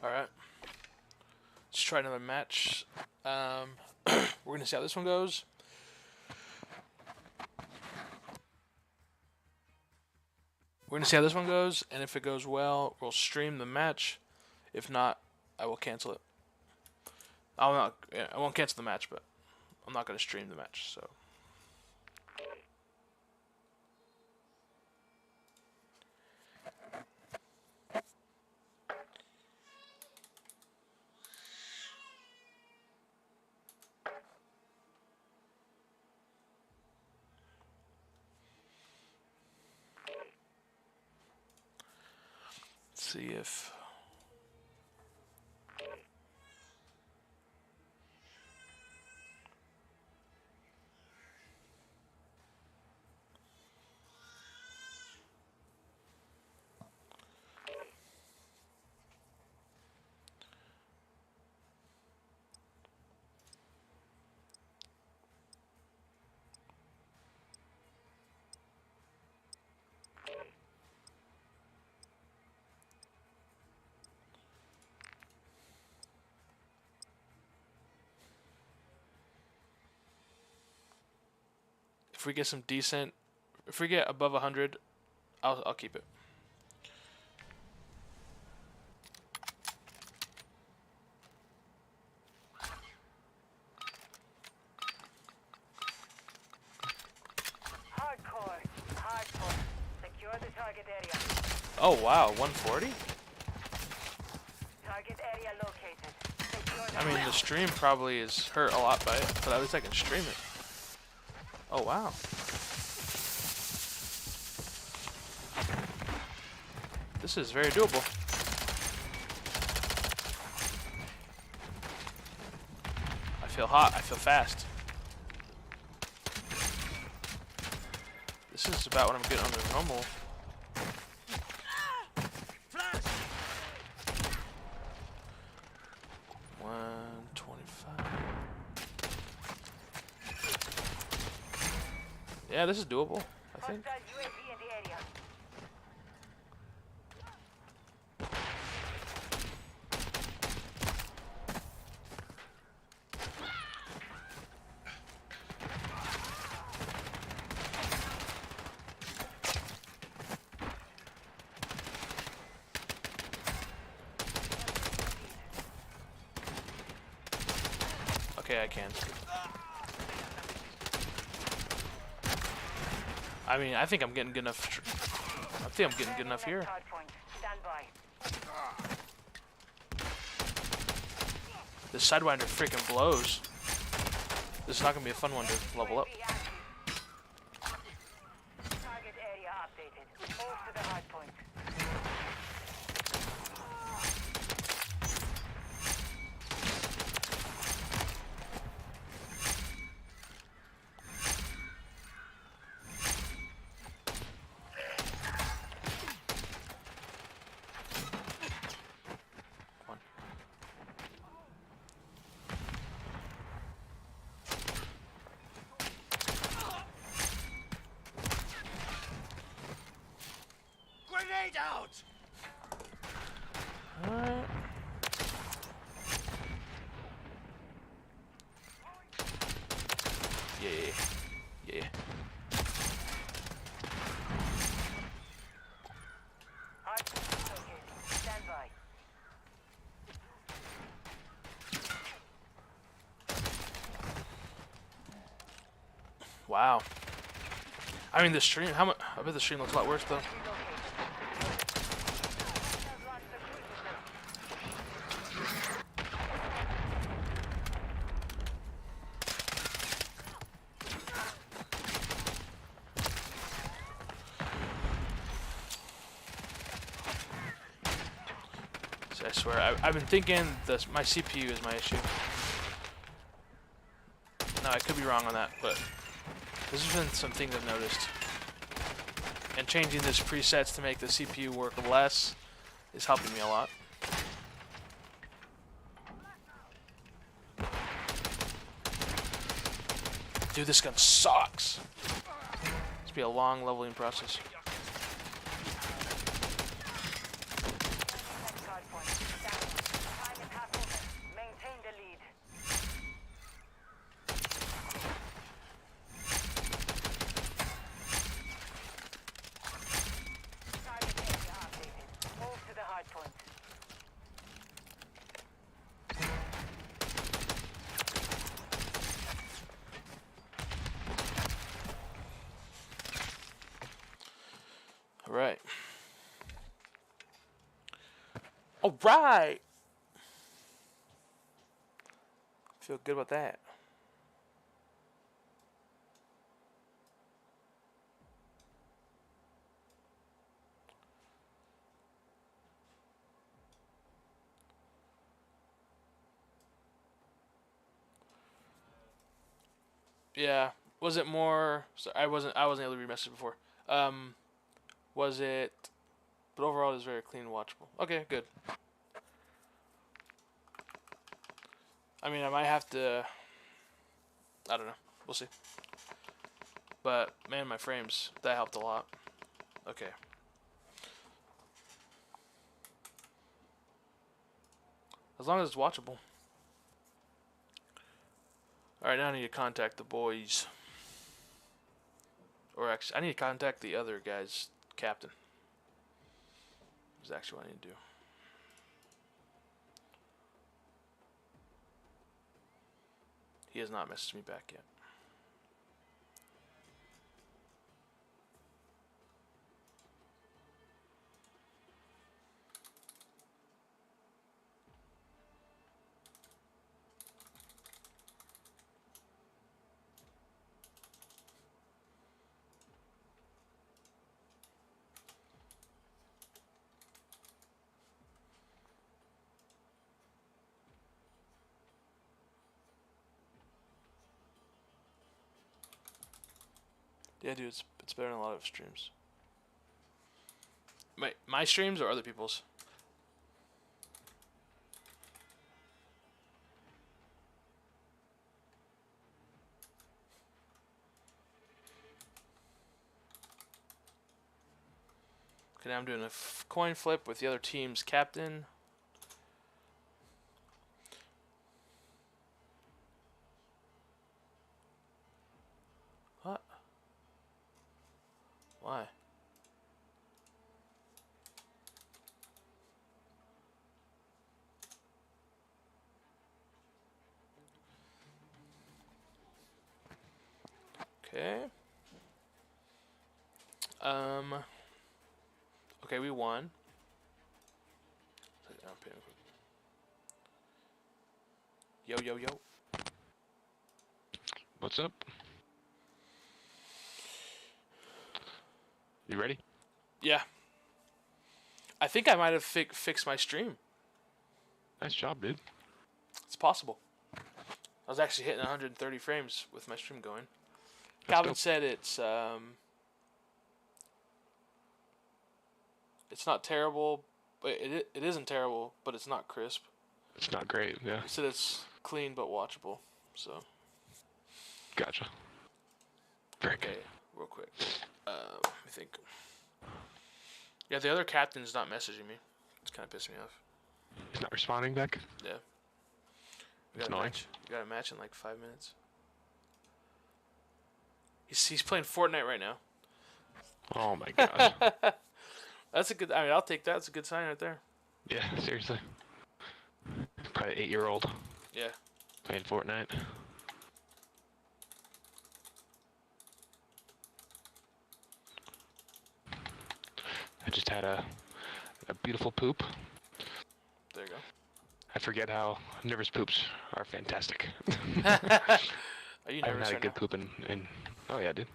Alright. Let's try another match. We're going to see how this one goes. We're going to see how this one goes, and if it goes well, we'll stream the match. If not, I will cancel it. I won't cancel the match, but I'm not going to stream the match, so... see if we get some decent, if we get above 100, I'll keep it. Hardcore. Secure the target area. Oh wow, 140? Target area located. Secure the I mean, the stream probably is hurt a lot by it, but at least I can stream it. Oh wow. This is very doable. I feel hot, I feel fast. This is about what I'm getting on the normal. Flash! 125. Yeah, this is doable, I think. hostile UAV in the area. Okay, I can. I mean, I think I'm getting good enough. I think I'm getting good enough here. Hardpoint. Stand by. This Sidewinder freaking blows. This is not gonna be a fun one to level up. UAV active. Target area updated. Move to the hardpoint. Come on. Grenade out! Alright. Yeah. Hardpoint located. Stand by. Wow. I mean, the stream. How much? I bet the stream looks a lot worse though. See, I swear, I've been thinking my CPU is my issue. No, I could be wrong on that, but there's been some things I've noticed. And changing this presets to make the CPU work less is helping me a lot. Dude, this gun sucks. It's be a long leveling process. Next hardpoint. Stand by. All right. Feel good about that. Yeah. Was it more? So I wasn't able to read message before. Um, was it? But overall, it was very clean, and watchable. Okay, good. I mean, I might have to. I don't know. We'll see. But man, my frames that helped a lot. Okay. As long as it's watchable. All right, now I need to contact the boys. Or actually, I need to contact the other guy's captain. Is actually what I need to do. He has not messaged me back yet. Yeah, dude, it's better than a lot of streams. My streams or other people's? Okay, now I'm doing a coin flip with the other team's captain. What? Why? Okay. Um. Okay, we won. Yo, yo, yo. What's up? You ready? Yeah. I think I might have fixed my stream. Nice job, dude. It's possible. I was actually hitting 130 frames with my stream going. That's Calvin dope. said it's not terrible, but it isn't terrible, but it's not crisp. It's not great, yeah. He said it's clean but watchable. So Gotcha. Very okay, good. real quick. I think. Yeah, the other captain's not messaging me. It's kind of pissing me off. He's not responding back? Yeah. We It's got a annoying. match. We got a match in like 5 minutes. He's playing Fortnite right now. Oh my gosh. That's a good. I mean, I'll take that. That's a good sign right there. Yeah, seriously. Probably 8-year-old Yeah. playing Fortnite. I just had a beautiful poop. There you go. I forget how nervous poops are fantastic. Are you I haven't nervous had a right good now? poop in oh yeah, dude.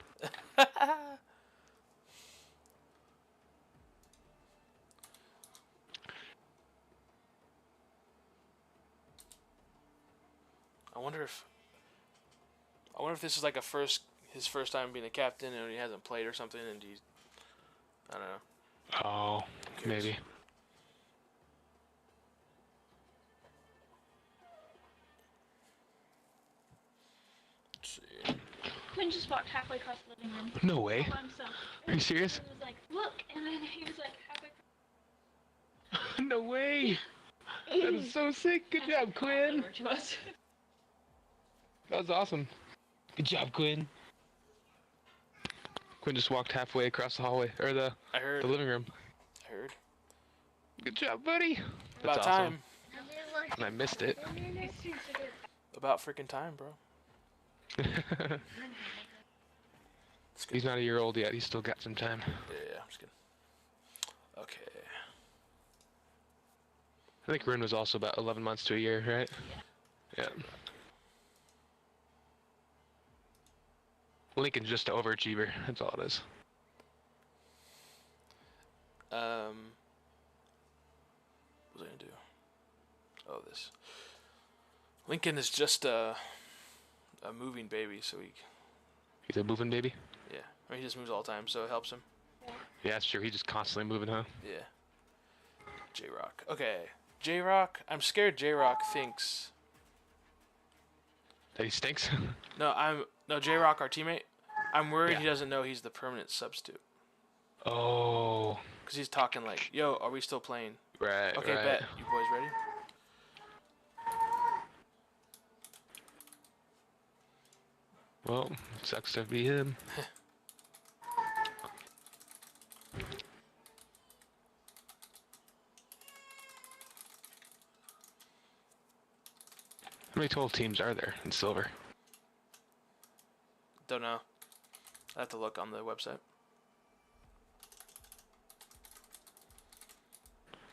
I wonder if this is like his first time being a captain and he hasn't played or something and he's I don't know. Oh, Curious. maybe. Let's see. Quinn just walked halfway across the living room. No way. All by himself. Are you serious? He was like, look, and then he was like, halfway. No way. That is so sick. Good job, Quinn. Over to us. That was awesome. Good job, Quinn. Quinn just walked halfway across the hallway, or the living room. I heard. Good job, buddy. About That's time. awesome. And I missed it. About freaking time, bro. It's good. He's not a year old yet. He's still got some time. Yeah, I'm just kidding. Okay. I think Rune was also about 11 months to a year, right? Yeah. Lincoln's just an overachiever. That's all it is. What was I gonna do? Oh, this. Lincoln is just a moving baby, so He's a moving baby. yeah. I mean, he just moves all the time, so it helps him. Yeah, that's true. He's just constantly moving, huh? Yeah. J Rock. Okay. J Rock. I'm scared J Rock thinks. That he stinks. No J Rock, our teammate. I'm worried Yeah. he doesn't know he's the permanent substitute. Oh. Cause he's talking like, "Yo, are we still playing?" Right. Okay, right. bet. You boys ready? Well, sucks to be him. How many total teams are there in silver? Don't know. I have to look on the website.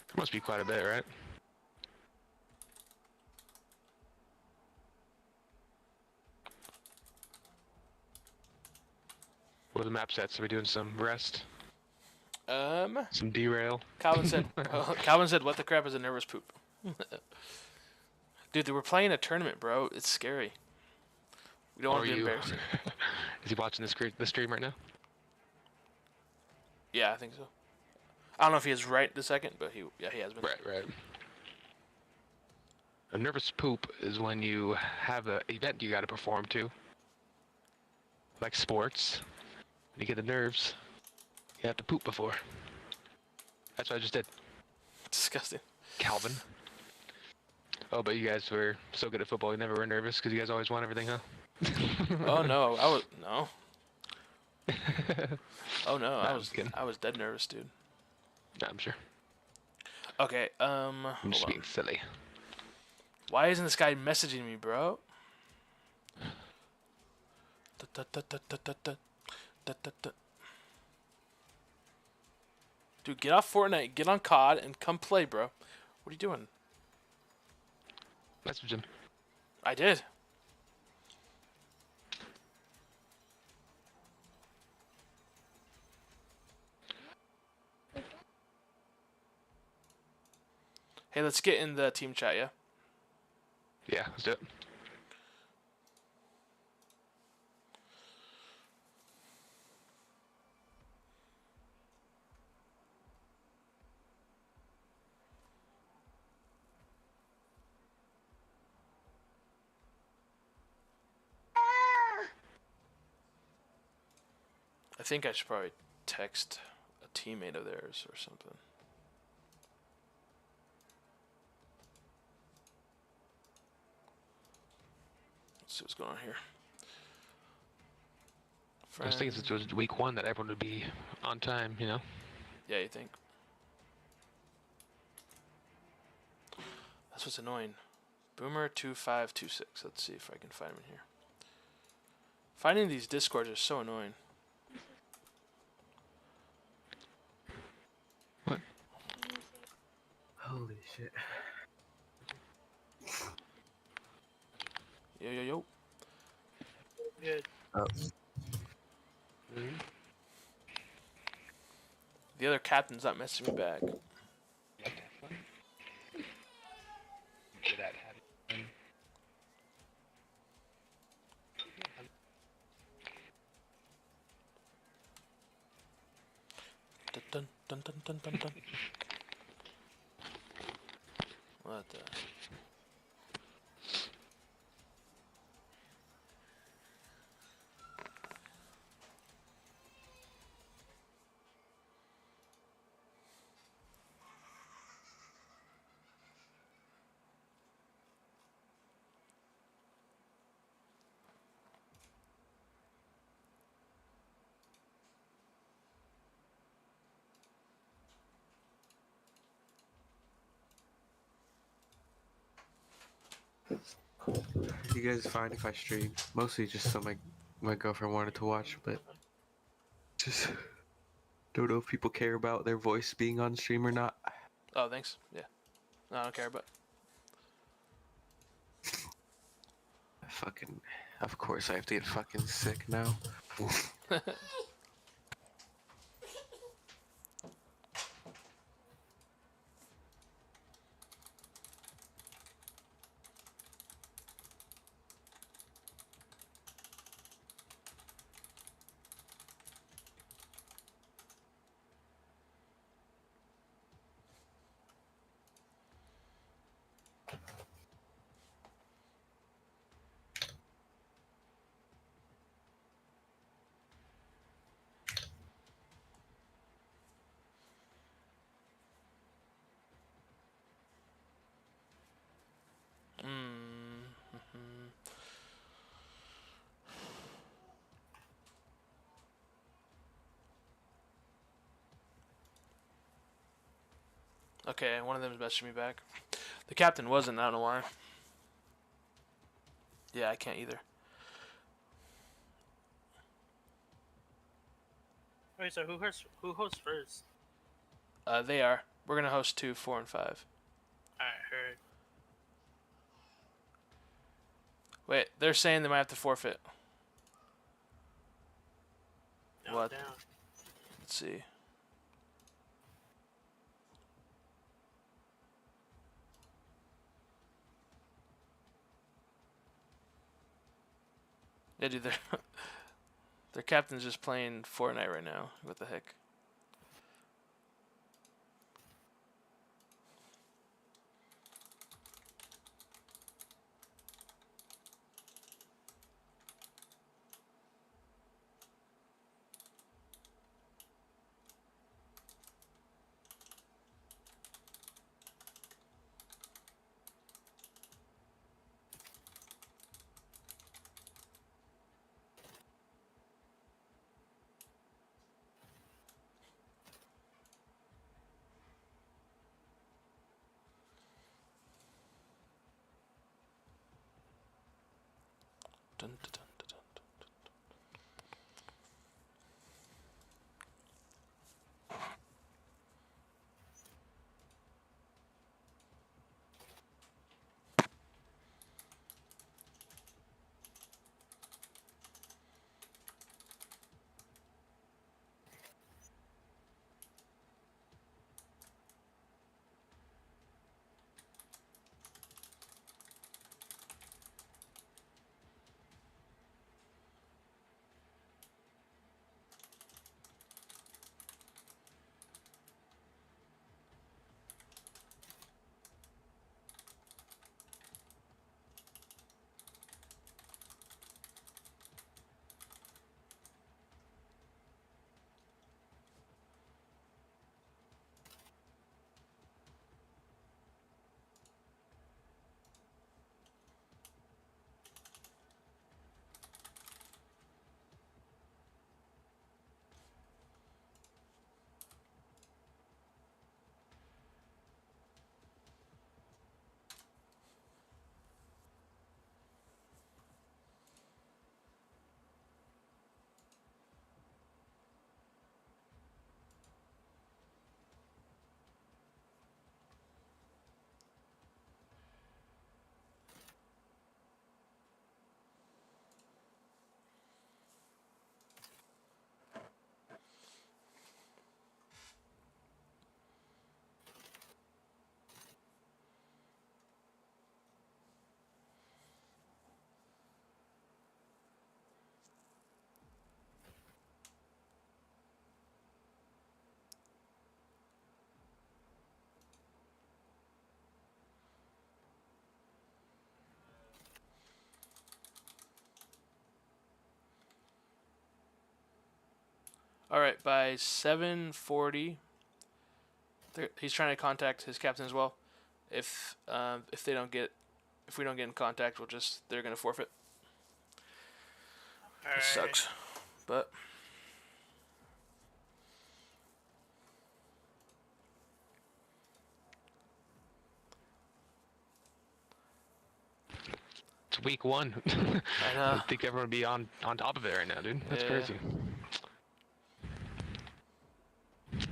There must be quite a bit, right? What are the map sets? Are we doing some rest? Some derail? Calvin said. Calvin said, "What the crap is a nervous poop?" Dude, we're playing a tournament, bro. It's scary. We don't want to be embarrassing. Is he watching the stream right now? Yeah, I think so. I don't know if he is right this second, but he has been. Right. A nervous poop is when you have an event you got to perform to, like sports. When you get the nerves, you have to poop before. That's what I just did. Disgusting. Calvin. Oh, but you guys were so good at football, you never were nervous because you guys always won everything, huh? Oh no, I was no. Oh no, Nah, I'm just kidding. I was dead nervous, dude. Yeah, I'm sure. Okay, I'm just hold being on. silly. Why isn't this guy messaging me, bro? Dude, get off Fortnite, get on COD, and come play, bro. What are you doing? Message him. I did. Hey, let's get in the team chat, yeah? Yeah, let's do it. I think I should probably text a teammate of theirs or something. Let's see what's going on here. I was thinking since it was week 1 that everyone would be on time, you know? Yeah, you think? That's what's annoying. Boomer2526. Let's see if I can find him in here. Finding these discords are so annoying. What? Holy shit. Yo. Good. Oh. The other captain's not messaging me back. Dun. What the? You guys fine if I stream? Mostly just so my girlfriend wanted to watch, but just don't know if people care about their voice being on stream or not. Oh, thanks. Yeah. I don't care, but Fucking. Of course, I have to get fucking sick now. okay, one of them is messaging me back. The captain wasn't. I don't know why. Yeah, I can't either. Wait, so who hosts first? They are. We're gonna host 2, 4, and 5. Alright, heard. Wait, they're saying they might have to forfeit. No, What? down. Let's see. Yeah, dude, their captain's just playing Fortnite right now. What the heck? Dun, dun, dun, dun, dun, dun. All right, by 7:40, he's trying to contact his captain as well. If they don't get, if we don't get in contact, they're gonna forfeit. Alright. It sucks, but It's week 1. I know. I think everyone would be on top of it right now, dude. That's Yeah. crazy.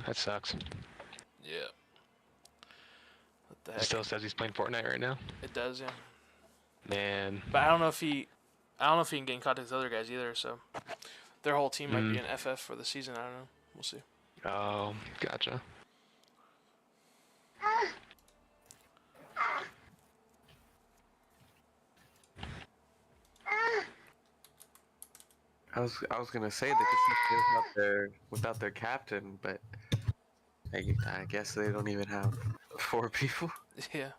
That sucks. Yeah. the It heck? still says he's playing Fortnite right now. It does, yeah. Man. But I don't know if he can get in contact with other guys either. So their whole team might be in FF for the season. I don't know. We'll see. Oh, gotcha. I was gonna say they could play without their captain, but I guess they don't even have 4 people. Yeah.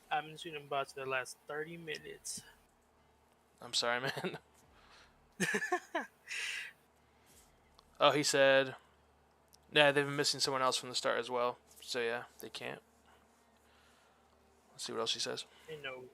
I've been shooting bots for the last 30 minutes. I'm sorry, man. Oh, he said. Yeah, they've been missing someone else from the start as well. So yeah, they can't. Let's see what else he says. You know,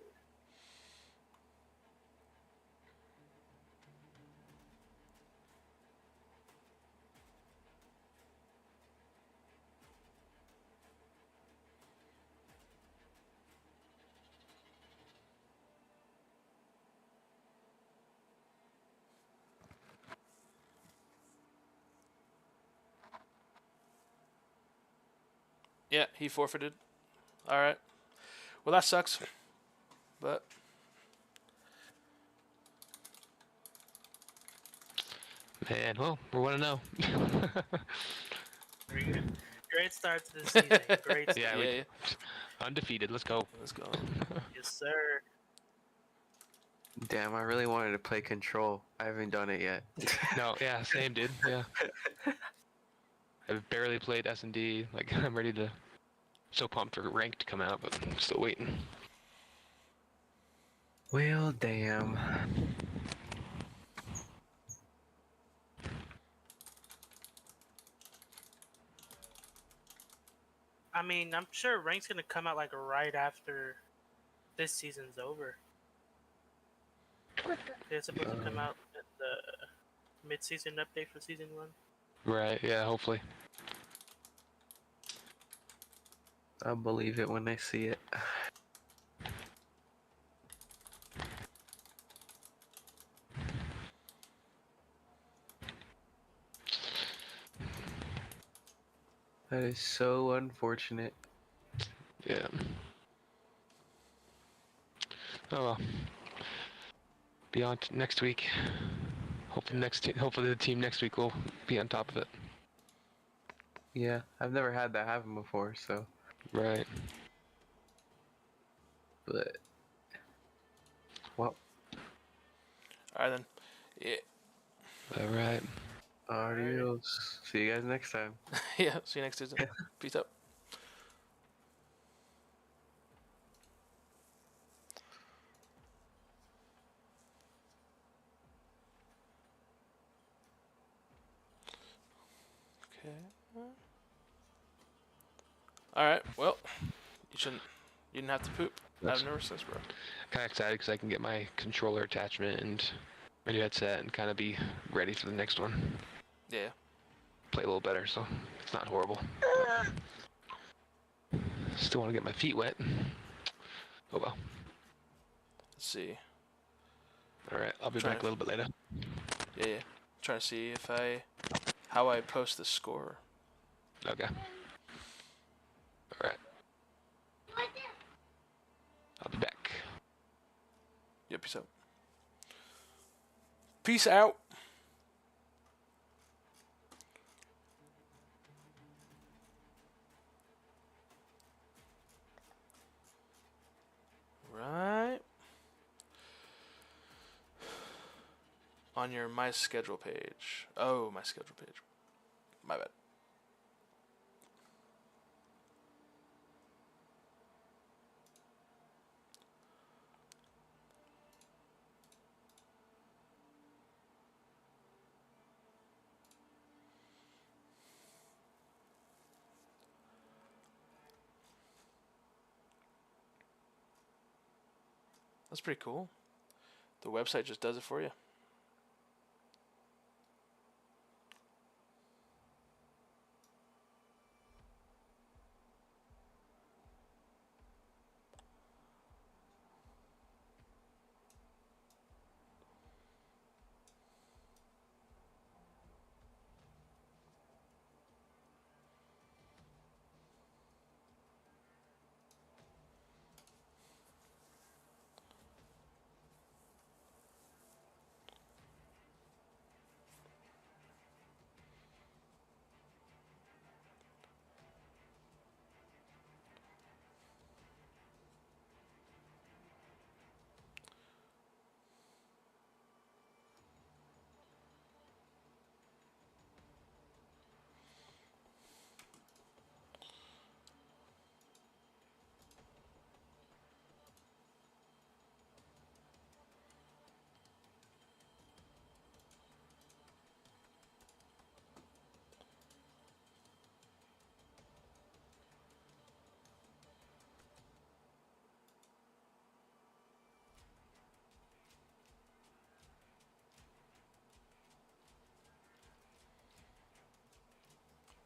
Yeah, he forfeited. All right. Well, that sucks. But Man, well, we're 1-0. very good. Great start to the season. Great start. Yeah, yeah, undefeated. Let's go. let's go. Yes, sir. Damn, I really wanted to play Control. I haven't done it yet. No, yeah, same, dude. Yeah. I've barely played S&D. Like, I'm ready to... So pumped for rank to come out, but I'm still waiting. Well, damn. I mean, I'm sure rank's gonna come out like right after this season's over. It's supposed to come out at the mid-season update for season 1. Right, yeah, hopefully. I'll believe it when I see it. That is so unfortunate. Yeah. Oh well. Be on next week. Hopefully the team next week will be on top of it. Yeah, I've never had that happen before, so. Right. But. Well, All right then. Yeah. All right. adios. See you guys next time. Yeah. See you next season. Peace out. Okay. All right. Well, you didn't have to poop. I've never since, bro. Kind of excited because I can get my controller attachment and my new headset and kind of be ready for the next one. Yeah. Play a little better, so it's not horrible. Still want to get my feet wet. Oh well. Let's see. All right, I'll be Trying back a little bit later. Yeah, yeah. Trying to see if how I post the score. Okay. All right. I'll be back. Yeah, peace out. Peace out. Right. On your My Schedule page. Oh, My Schedule page. My bad. That's pretty cool. The website just does it for you.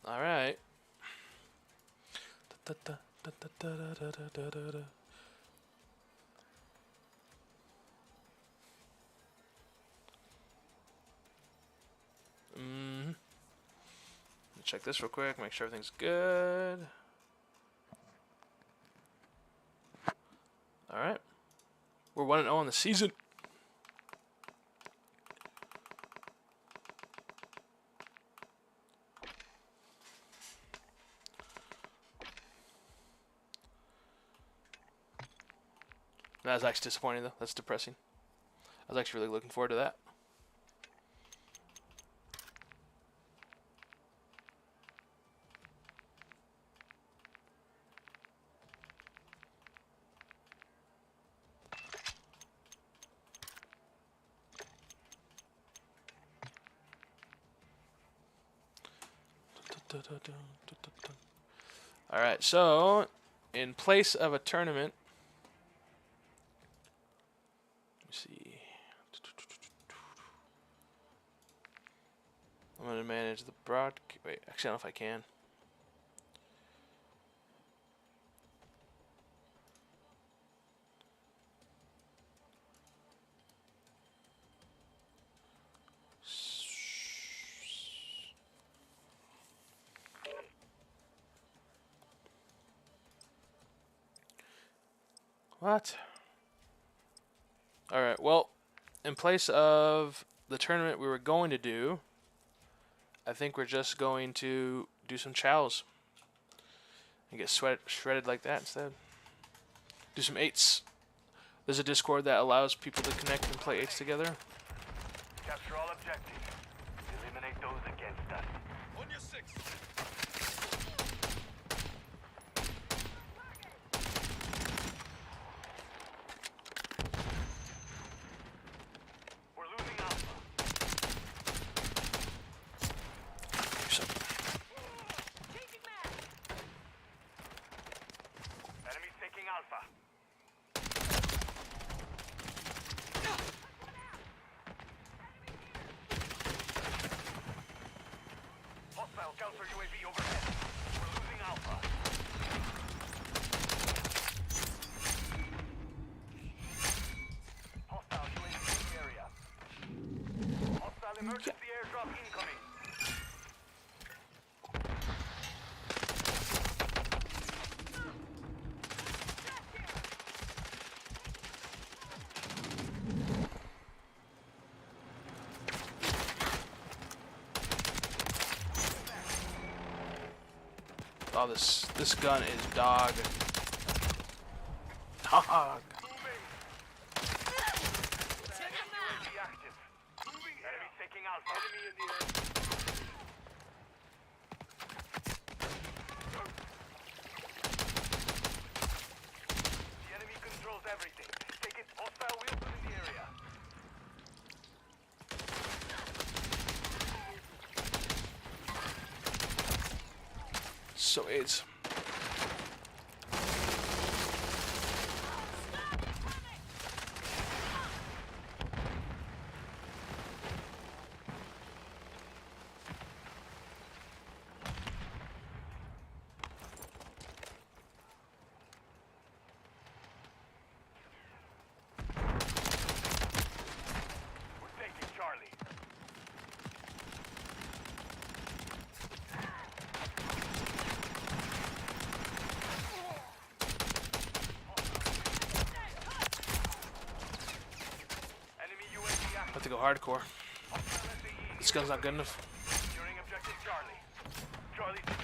All right. Check this real quick. Make sure everything's good. All right. We're 1-0 in the season. That's actually disappointing, though. That's depressing. I was actually really looking forward to that. All right, so in place of a tournament, let me see. I'm going to manage the wait, actually, I don't know if I can. What? Alright, well, in place of the tournament we were going to do, I think we're just going to do some chows. And get shredded like that instead. Do some 8s. There's a Discord that allows people to connect and play 8s together. Capture all objectives. Eliminate those against us. On your 6. We're losing Alpha. Enemies taking Alpha. Hostile counter UAV overhead. We're losing Alpha. Hostile UAV in the area. Hostile emergency airdrop incoming. Oh, this gun is dog. Dog. UAV active. Enemy taking Alpha. Enemy in the air. The enemy controls everything. Take it. Hostile wheels in the area. So it's to go hardcore. This gun's not good enough. Securing objective Charlie. Charlie secure.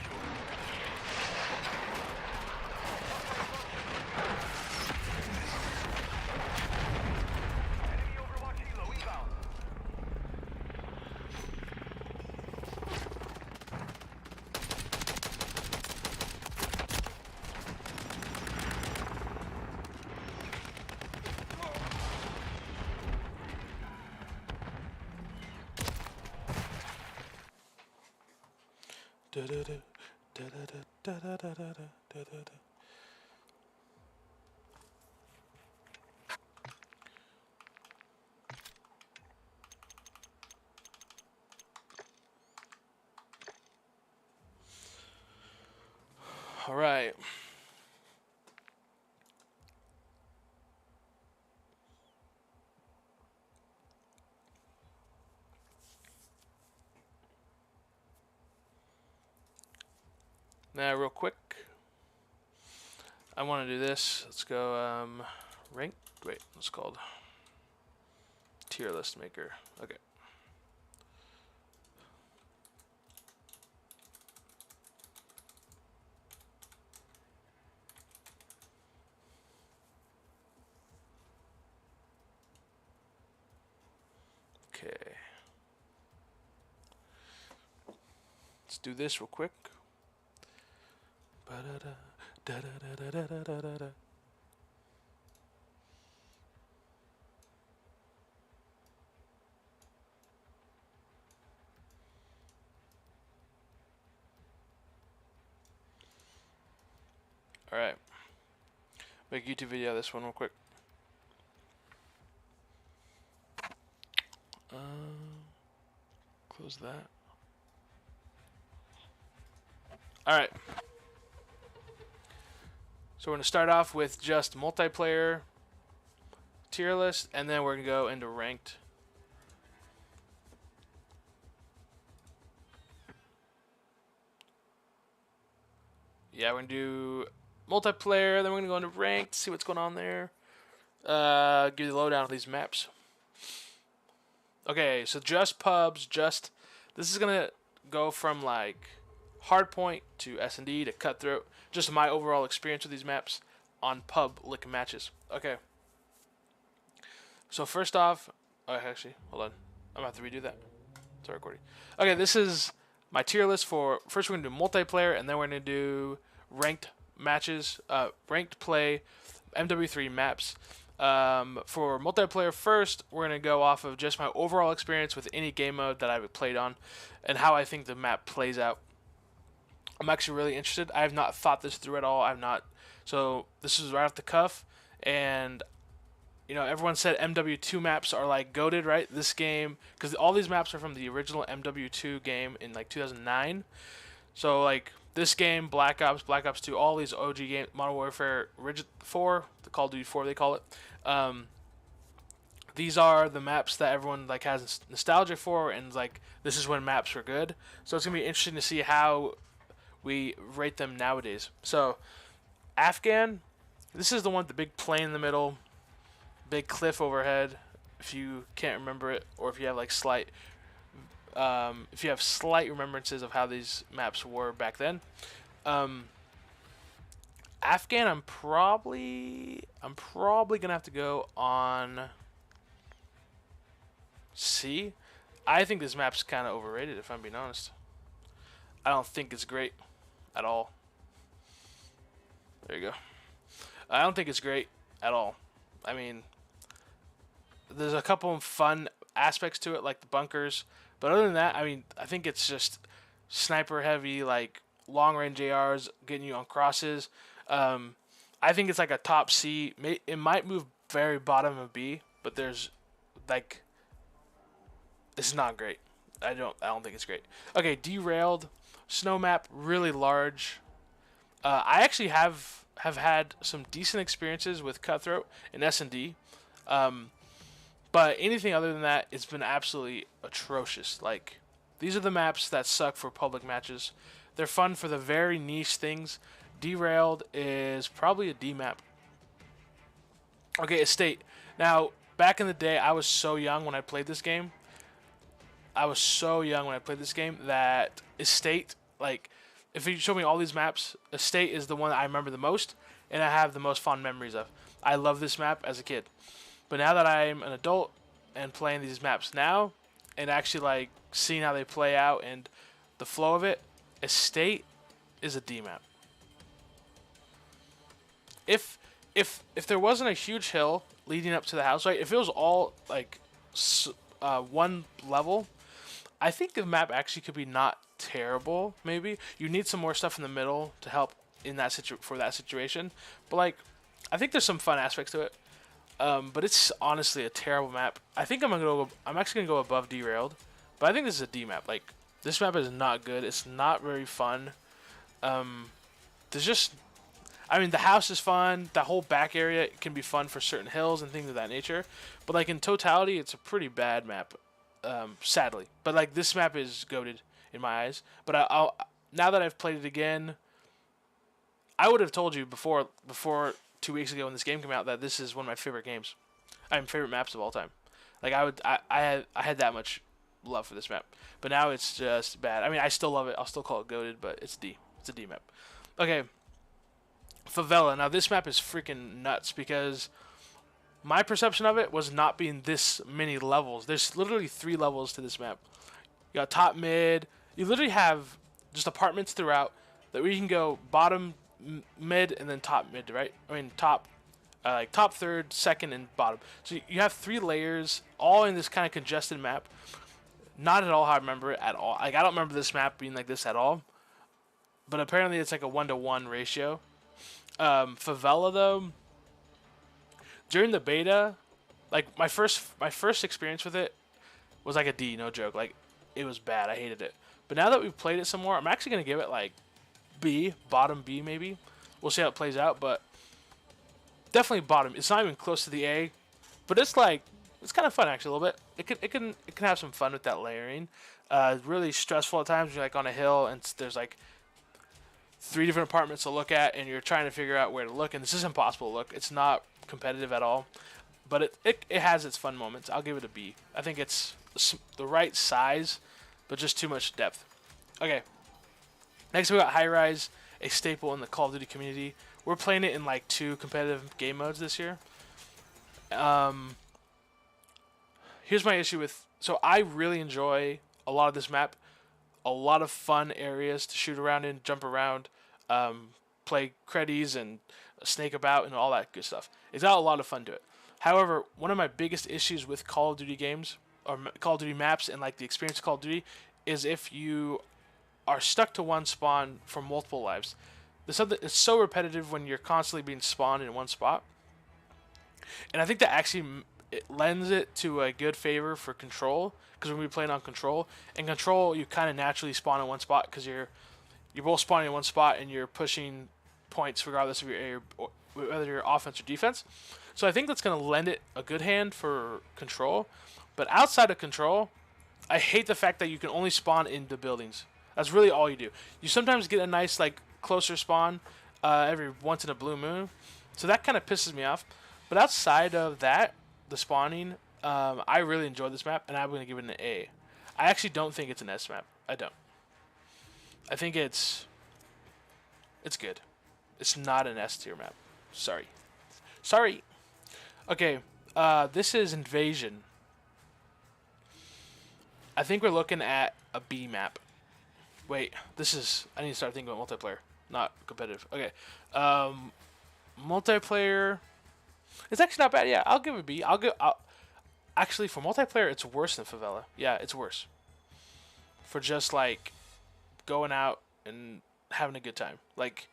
Enemy Overwatch helo inbound. All right. Now, real quick, I want to do this. Let's go rank. Wait, what's it called? Tier list maker. Okay. Okay. Let's do this real quick. Ba-da-da-da-da-da-da-da-da-da. All right. Make a YouTube video of this one real quick. Close that. All right. So we're going to start off with just multiplayer tier list, and then we're going to go into ranked. Yeah, we're going to do multiplayer, then we're going to go into ranked, see what's going on there. Give you the lowdown of these maps. Okay, so just pubs, this is going to go from like Hardpoint to S&D to Cutthroat. Just my overall experience with these maps on public matches. Okay. So first off, actually, hold on. I'm going to have to redo that. It's recording. Okay, this is my tier list for, first we're going to do multiplayer, and then we're going to do ranked matches, ranked play, MW3 maps. For multiplayer first, we're going to go off of just my overall experience with any game mode that I've played on and how I think the map plays out. I'm actually really interested. I have not thought this through at all. So this is right off the cuff, and you know, everyone said MW2 maps are like goated, right? This game, because all these maps are from the original MW2 game in like 2009. So like this game, Black Ops 2, all these OG games, Modern Warfare 4, the Call of Duty 4 they call it. These are the maps that everyone like has nostalgia for, and like this is when maps were good. So it's gonna be interesting to see how we rate them nowadays. So Afghan, this is the one with the big plane in the middle, big cliff overhead. If you can't remember it, or if you have like slight remembrances of how these maps were back then. Afghan, I'm probably gonna have to go on C. I think this map's kind of overrated, if I'm being honest. I don't think it's great at all. There you go. I don't think it's great at all. I mean, there's a couple of fun aspects to it, like the bunkers. But other than that, I mean, I think it's just sniper heavy, like long-range ARs getting you on crosses. I think it's like a top C. It might move very bottom of B, but there's like, it's not great. I don't think it's great. Okay, Derailed. Snow map, really large. I actually have had some decent experiences with Cutthroat and S&D. But anything other than that, it's been absolutely atrocious. Like, these are the maps that suck for public matches. They're fun for the very niche things. Derailed is probably a D map. Okay, Estate. Now, back in the day, I was so young when I played this game. That Estate, like, if you show me all these maps, Estate is the one that I remember the most, and I have the most fond memories of. I love this map as a kid. But now that I'm an adult and playing these maps now, and actually, like, seeing how they play out and the flow of it, Estate is a D map. If there wasn't a huge hill leading up to the house, right? If it was all like one level, I think the map actually could be not terrible. Maybe you need some more stuff in the middle to help in that for that situation. But like, I think there's some fun aspects to it. But it's honestly a terrible map. I think I'm actually gonna go above Derailed, but I think this is a D map. Like, this map is not good. It's not very fun. There's just, I mean, the house is fun. The whole back area can be fun for certain hills and things of that nature. But like in totality, it's a pretty bad map, sadly. But like this map is goated in my eyes. But I'll now that I've played it again, I would have told you before 2 weeks ago when this game came out that this is one of my favorite games. Favorite maps of all time. Like I had that much love for this map. But now it's just bad. I mean, I still love it. I'll still call it goated, but it's D. It's a D map. Okay. Favela. Now this map is freaking nuts because my perception of it was not being this many levels. There's literally 3 levels to this map. You got top, mid. You literally have just apartments throughout that where you can go bottom, mid, and then top mid, right? I mean top, like top, third, second, and bottom. So you have 3 layers all in this kind of congested map. Not at all how I remember it at all. Like, I don't remember this map being like this at all. But apparently it's like a 1-to-1 ratio. Favela though, during the beta, like my first experience with it was like a D, no joke. Like, it was bad. I hated it. But now that we've played it some more, I'm actually gonna give it like B, bottom B maybe. We'll see how it plays out, but definitely bottom. It's not even close to the A, but it's like, it's kind of fun actually a little bit. It can have some fun with that layering. Really stressful at times when you're like on a hill and there's like 3 different apartments to look at and you're trying to figure out where to look, and this is impossible to look. It's not competitive at all, but it has its fun moments. I'll give it a B. I think it's the right size, but just too much depth. Okay. Next we got High Rise, a staple in the Call of Duty community. We're playing it in like 2 competitive game modes this year. Here's my issue with... So I really enjoy a lot of this map. A lot of fun areas to shoot around in, jump around, play creddies and snake about and all that good stuff. It's got a lot of fun to it. However, one of my biggest issues with Call of Duty games, or Call of Duty maps and like the experience of Call of Duty, is if you are stuck to one spawn for multiple lives. It's so repetitive when you're constantly being spawned in one spot. And I think that actually it lends it to a good favor for Control, because when we're playing on Control, in Control you kind of naturally spawn in one spot because you're both spawning in one spot and you're pushing points regardless of whether you're offense or defense. So I think that's going to lend it a good hand for Control. But outside of Control, I hate the fact that you can only spawn in the buildings. That's really all you do. You sometimes get a nice like closer spawn every once in a blue moon, so that kind of pisses me off. But outside of that, the spawning, I really enjoyed this map, and I'm going to give it an A. I actually don't think it's an S map. I don't. I think it's good. It's not an S tier map. Sorry. Okay, this is Invasion. I think we're looking at a B map. Wait, I need to start thinking about multiplayer, not competitive. Okay, multiplayer. It's actually not bad. Yeah, I'll give it a B. Actually, for multiplayer, it's worse than Favela. Yeah, it's worse. For just like going out and having a good time. Like,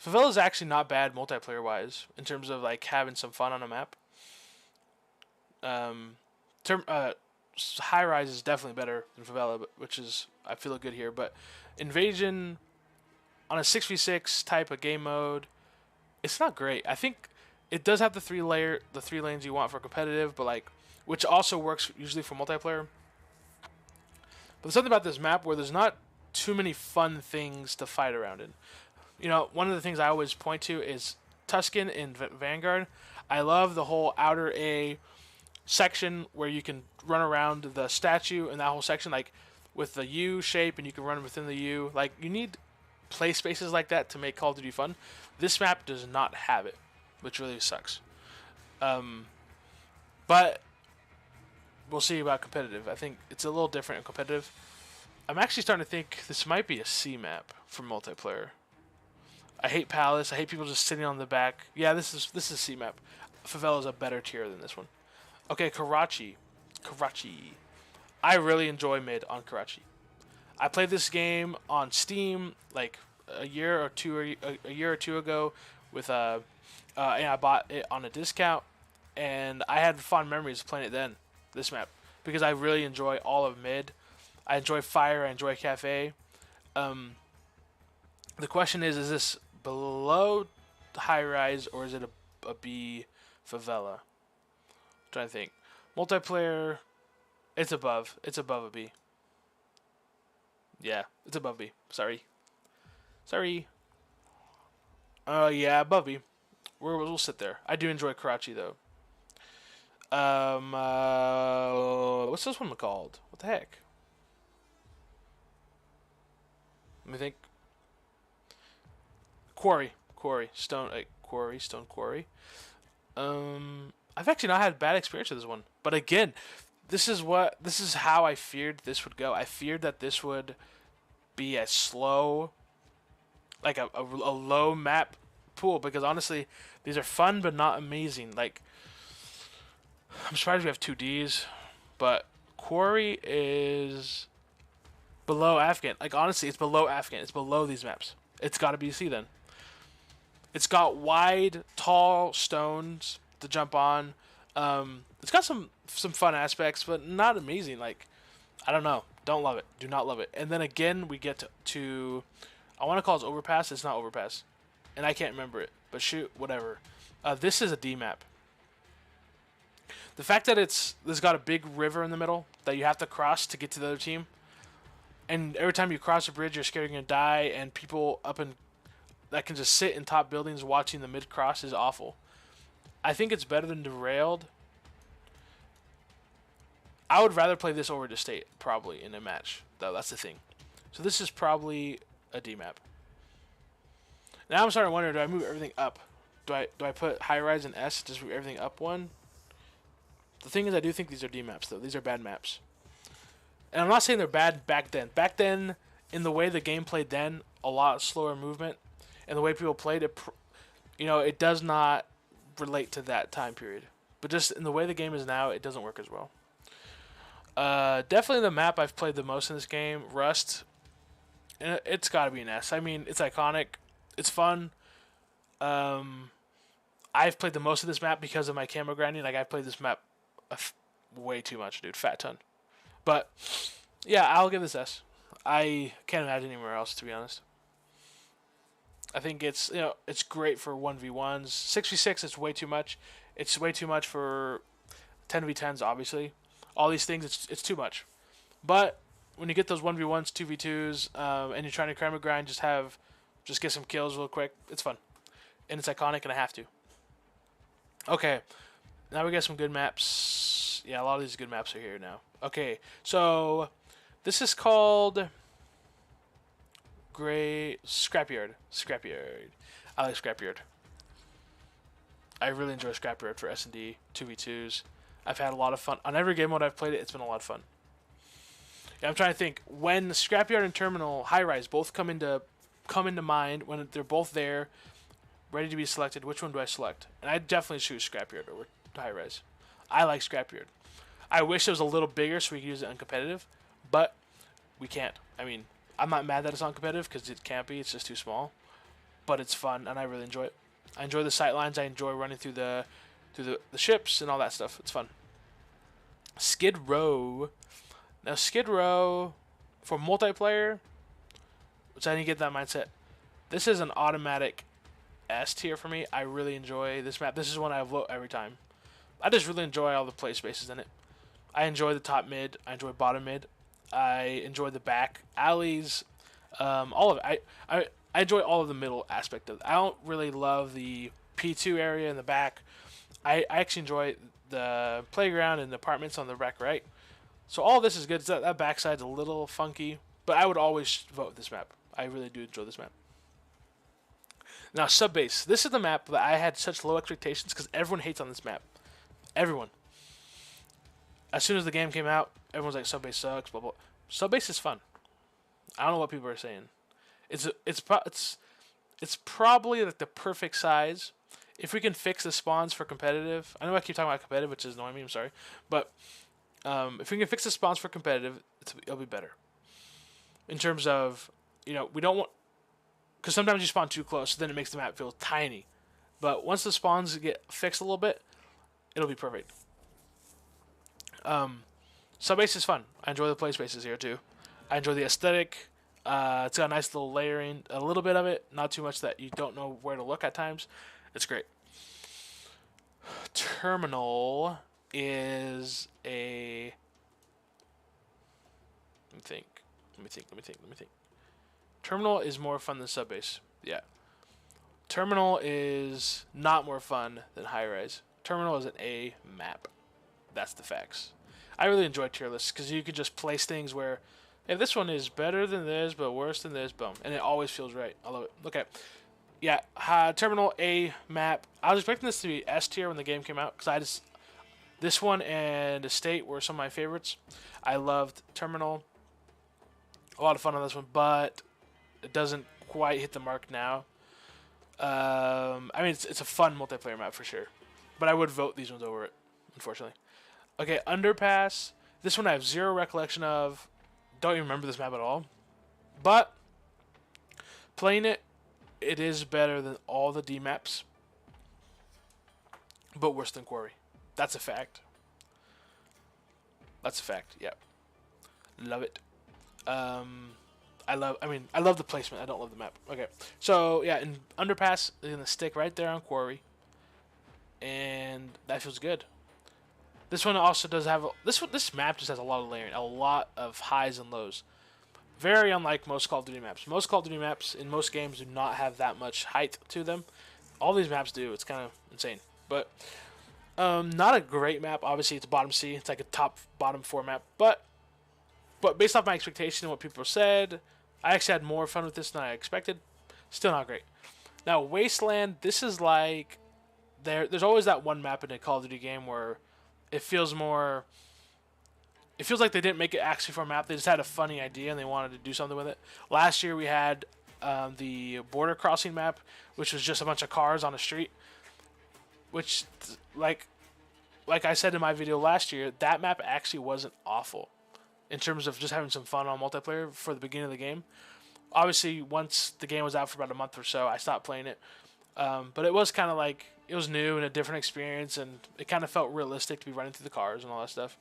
Favela is actually not bad multiplayer wise in terms of like having some fun on a map. High Rise is definitely better than Favela, which is, I feel good here. But Invasion on a 6v6 type of game mode, it's not great. I think it does have the 3 lanes you want for competitive, but like, which also works usually for multiplayer. But there's something about this map where there's not too many fun things to fight around in. You know, one of the things I always point to is Tuscan in Vanguard. I love the whole outer A section where you can run around the statue and that whole section, like with the U shape, and you can run within the U. Like, you need play spaces like that to make Call of Duty fun. This map does not have it, which really sucks. But we'll see about competitive. I think it's a little different in competitive. I'm actually starting to think this might be a C map for multiplayer. I hate Palace. I hate people just sitting on the back. Yeah, this is C map. Favela is a better tier than this one. Okay, Karachi. I really enjoy mid on Karachi. I played this game on Steam like a year or two ago with and I bought it on a discount, and I had fond memories of playing it then. This map, because I really enjoy all of mid. I enjoy fire. I enjoy cafe. The question is this below high rise or is it a B favela? I'm trying to think. Multiplayer, it's above. It's above a B. Yeah, it's above B. Sorry. Yeah, above B. We'll sit there. I do enjoy Karachi though. What's this one called? What the heck? Let me think. Quarry. Stone Quarry. I've actually not had bad experience with this one. But again, this is how I feared this would go. I feared that this would be a slow, like a low map pool, because honestly, these are fun but not amazing. Like, I'm surprised we have 2Ds, but Quarry is below Afghan. Like, honestly, it's below Afghan. It's below these maps. It's got to be C then. It's got wide, tall stones to jump on. It's got some fun aspects, but not amazing. Like, I don't know. Don't love it. Do not love it. And then again, we get to I want to call it Overpass. It's not Overpass. And I can't remember it. But shoot, whatever. This is a D map. The fact that there's got a big river in the middle that you have to cross to get to the other team, and every time you cross a bridge, you're scared you're gonna die, and people up in that can just sit in top buildings watching the mid cross is awful. I think it's better than Derailed. I would rather play this over the state probably in a match, though. That's the thing. So this is probably a D map. Now I'm starting to wonder: do I move everything up? Do I put high rise and S? Just move everything up one? The thing is, I do think these are D maps, though. These are bad maps. And I'm not saying they're bad back then. Back then, in the way the game played then, a lot slower movement, and the way people played it, it does not relate to that time period. But just in the way the game is now, it doesn't work as well. Definitely the map I've played the most in this game, Rust. It's got to be an S. I mean, it's iconic. It's fun. I've played the most of this map because of my camo grinding. Like, I've played this map way too much, dude. Fat ton. But yeah, I'll give this S. I can't imagine anywhere else, to be honest. I think it's great for 1v1s. 6v6 it's way too much. It's way too much for 10v10s, obviously. All these things, it's too much. But when you get those 1v1s, 2v2s, and you're trying to cram a grind, just get some kills real quick. It's fun. And it's iconic, and I have to. Okay. Now we got some good maps. Yeah, a lot of these good maps are here now. Okay, so this is called Scrapyard. I like Scrapyard. I really enjoy Scrapyard for S&D 2v2s. I've had a lot of fun on every game mode I've played it. It's been a lot of fun. Yeah, I'm trying to think when Scrapyard and Terminal High Rise both come into mind, when they're both there, ready to be selected. Which one do I select? And I definitely choose Scrapyard over High Rise. I like Scrapyard. I wish it was a little bigger so we could use it uncompetitive, but we can't. I mean, I'm not mad that it's uncompetitive because it can't be. It's just too small, but it's fun and I really enjoy it. I enjoy the sight lines. I enjoy running through the ships and all that stuff. It's fun. Skid Row. Now Skid Row for multiplayer, which I didn't get that mindset. This is an automatic S tier for me. I really enjoy this map. This is one I vote every time. I just really enjoy all the play spaces in it. I enjoy the top mid. I enjoy bottom mid. I enjoy the back alleys. All of it. I enjoy all of the middle aspect of it. I don't really love the P2 area in the back. I actually enjoy the playground and the apartments on the rack right. So all this is good. That backside's a little funky, but I would always vote this map. I really do enjoy this map. Now, Subbase. This is the map that I had such low expectations because everyone hates on this map. Everyone. As soon as the game came out, everyone's like, Subbase sucks, blah, blah. Subbase is fun. I don't know what people are saying. It's probably like the perfect size. If we can fix the spawns for competitive, I know I keep talking about competitive, which is annoying me. I'm sorry, but if we can fix the spawns for competitive, it'll be better. In terms of, we don't want, because sometimes you spawn too close, so then it makes the map feel tiny. But once the spawns get fixed a little bit, it'll be perfect. Subbase is fun. I enjoy the play spaces here too. I enjoy the aesthetic. It's got a nice little layering, a little bit of it, not too much that you don't know where to look at times. It's great. Terminal is a... Let me think. Terminal is more fun than Subbase. Yeah. Terminal is not more fun than High Rise. Terminal is an A map. That's the facts. I really enjoy tier lists because you can just place things where, hey, this one is better than this, but worse than this, boom. And it always feels right. I love it. Okay. Yeah, Terminal A map. I was expecting this to be S tier when the game came out because this one and Estate were some of my favorites. I loved Terminal. A lot of fun on this one, but it doesn't quite hit the mark now. I mean, it's a fun multiplayer map for sure, but I would vote these ones over it, unfortunately. Okay, Underpass. This one I have zero recollection of. Don't even remember this map at all. But playing it, it is better than all the D maps, but worse than Quarry. That's a fact. That's a fact. Yeah, love it. I love the placement. I don't love the map. Okay, so yeah, in Underpass is gonna stick right there on Quarry, and that feels good. This one also does have this map just has a lot of layering, a lot of highs and lows. Very unlike most Call of Duty maps. Most Call of Duty maps in most games do not have that much height to them. All these maps do. It's kind of insane, but not a great map. Obviously, it's bottom C. It's like a bottom 4 map, but based off my expectation and what people said, I actually had more fun with this than I expected. Still not great. Now, Wasteland, this is like there's always that one map in a Call of Duty game where it feels like they didn't make it actually for a map. They just had a funny idea and they wanted to do something with it. Last year we had the border crossing map, which was just a bunch of cars on a street. Which, like I said in my video last year, that map actually wasn't awful in terms of just having some fun on multiplayer for the beginning of the game. Obviously, once the game was out for about a month or so, I stopped playing it. But it was kind of like, it was new and a different experience, and it kind of felt realistic to be running through the cars and all that stuff.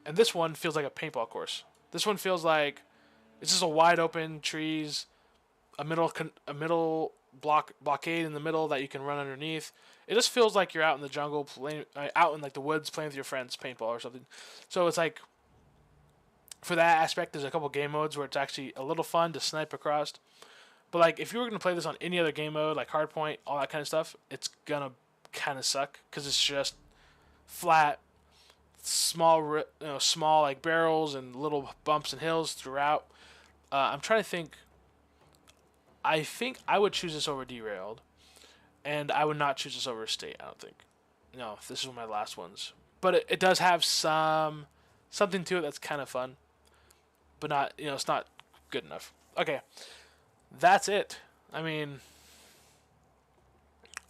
And this one feels like a paintball course. This one feels like it's just a wide open trees, a middle blockade in the middle that you can run underneath. It just feels like you're out in the jungle, out in like the woods, playing with your friends, paintball or something. So it's like, for that aspect, there's a couple game modes where it's actually a little fun to snipe across. But like, if you were gonna play this on any other game mode, like Hardpoint, all that kind of stuff, it's gonna kind of suck because it's just flat, small like barrels and little bumps and hills throughout. I'm trying to think. I think I would choose this over Derailed, and I would not choose this over State. I don't think. No, this is one of my last ones. But it does have something to it that's kind of fun, but not, it's not good enough. Okay, that's it. I mean,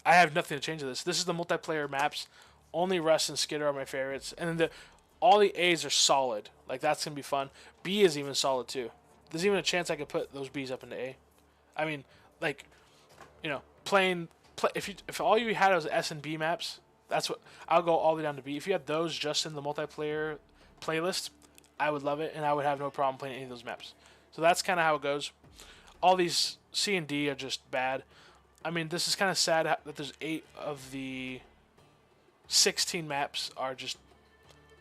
I have nothing to change to this. This is the multiplayer maps. Only Rust and Skidder are my favorites, and then all the A's are solid. Like, that's gonna be fun. B is even solid too. There's even a chance I could put those B's up into A. I mean, like, if all you had was S and B maps, that's what I'll go all the way down to B. If you had those just in the multiplayer playlist, I would love it, and I would have no problem playing any of those maps. So that's kind of how it goes. All these C and D are just bad. I mean, this is kind of sad that there's 8 of the 16 maps are just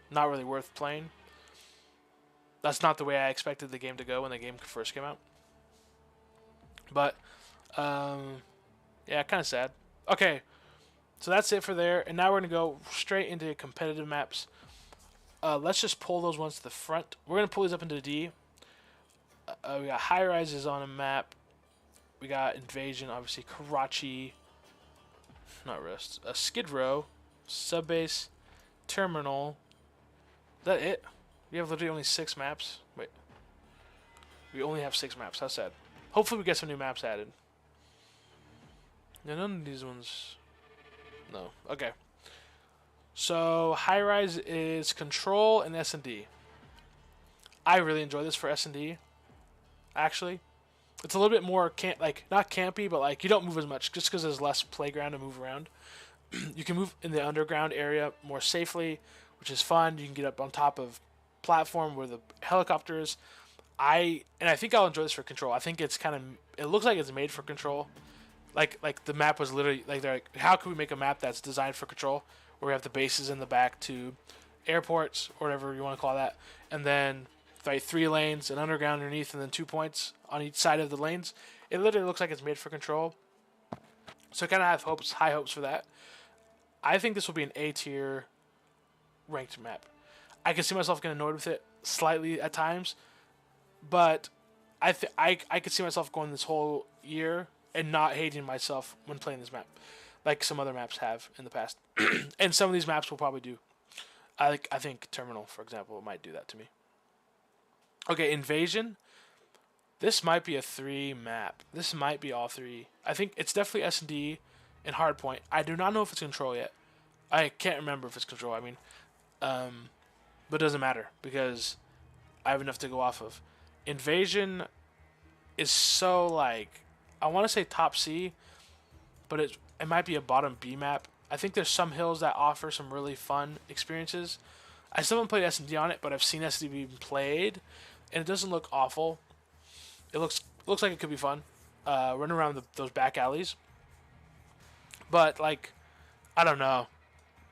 not really worth playing. That's not the way I expected the game to go when the game first came out. But, yeah, kind of sad. Okay, So that's it for there. And now we're going to go straight into competitive maps. Let's just pull those ones to the front. We're going to pull these up into D. We got high rises on a map. We got invasion, obviously Karachi, not Rust, Skid Row, Subbase, Terminal. Is that it? We have literally only 6 maps. Wait, we only have 6 maps. How sad. Hopefully we get some new maps added. Yeah, none of these ones. No. Okay. So high rise is Control and S&D. I really enjoy this for S&D. Actually, it's a little bit more not campy, but like you don't move as much just because there's less playground to move around. You can move in the underground area more safely, which is fun. You can get up on top of platform where the helicopter is. I think I'll enjoy this for Control. I think it looks like it's made for Control. Like the map was literally like they're like, how can we make a map that's designed for Control, where we have the bases in the back to airports or whatever you want to call that, and then like 3 lanes, an underground underneath, and then 2 points on each side of the lanes. It literally looks like it's made for Control. So I kind of have high hopes for that. I think this will be an A tier ranked map. I can see myself getting annoyed with it slightly at times, but I could see myself going this whole year and not hating myself when playing this map, like some other maps have in the past, and some of these maps will probably do. I think Terminal, for example, might do that to me. Okay, Invasion. This might be a 3 map. This might be all 3. I think it's definitely S&D and Hardpoint. I do not know if it's Control yet. I can't remember if it's Control. I mean, but it doesn't matter because I have enough to go off of. Invasion is so like, I want to say top C, but it might be a bottom B map. I think there's some hills that offer some really fun experiences. I still haven't played S&D on it, but I've seen S&D being played, and it doesn't look awful. It looks like it could be fun, running around those back alleys. But like, I don't know.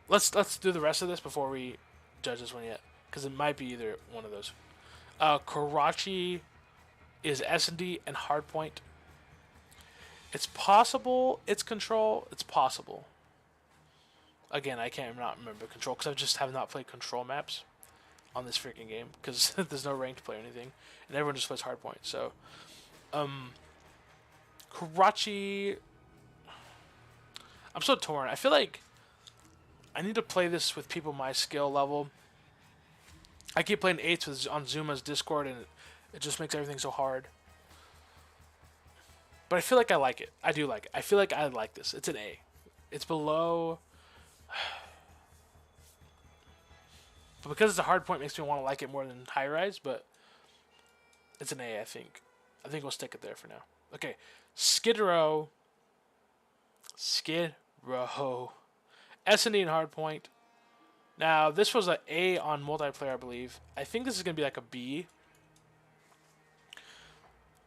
Let's do the rest of this before we judge this one yet, because it might be either one of those. Karachi is S&D and Hardpoint. It's possible it's Control. It's possible. Again, I can't not remember Control because I just have not played Control maps on this freaking game because there's no ranked play or anything, and everyone just plays Hardpoint. So, Karachi. I'm so torn. I feel like I need to play this with people my skill level. I keep playing 8s on Zuma's Discord, and it just makes everything so hard. But I feel like I like it. I do like it. I feel like I like this. It's an A. It's below. But because it's a hard point, makes me want to like it more than high rise. But it's an A, I think. I think we'll stick it there for now. Okay, Skid Row. S&D and Hardpoint. Now, this was an A on multiplayer, I believe. I think this is going to be like a B.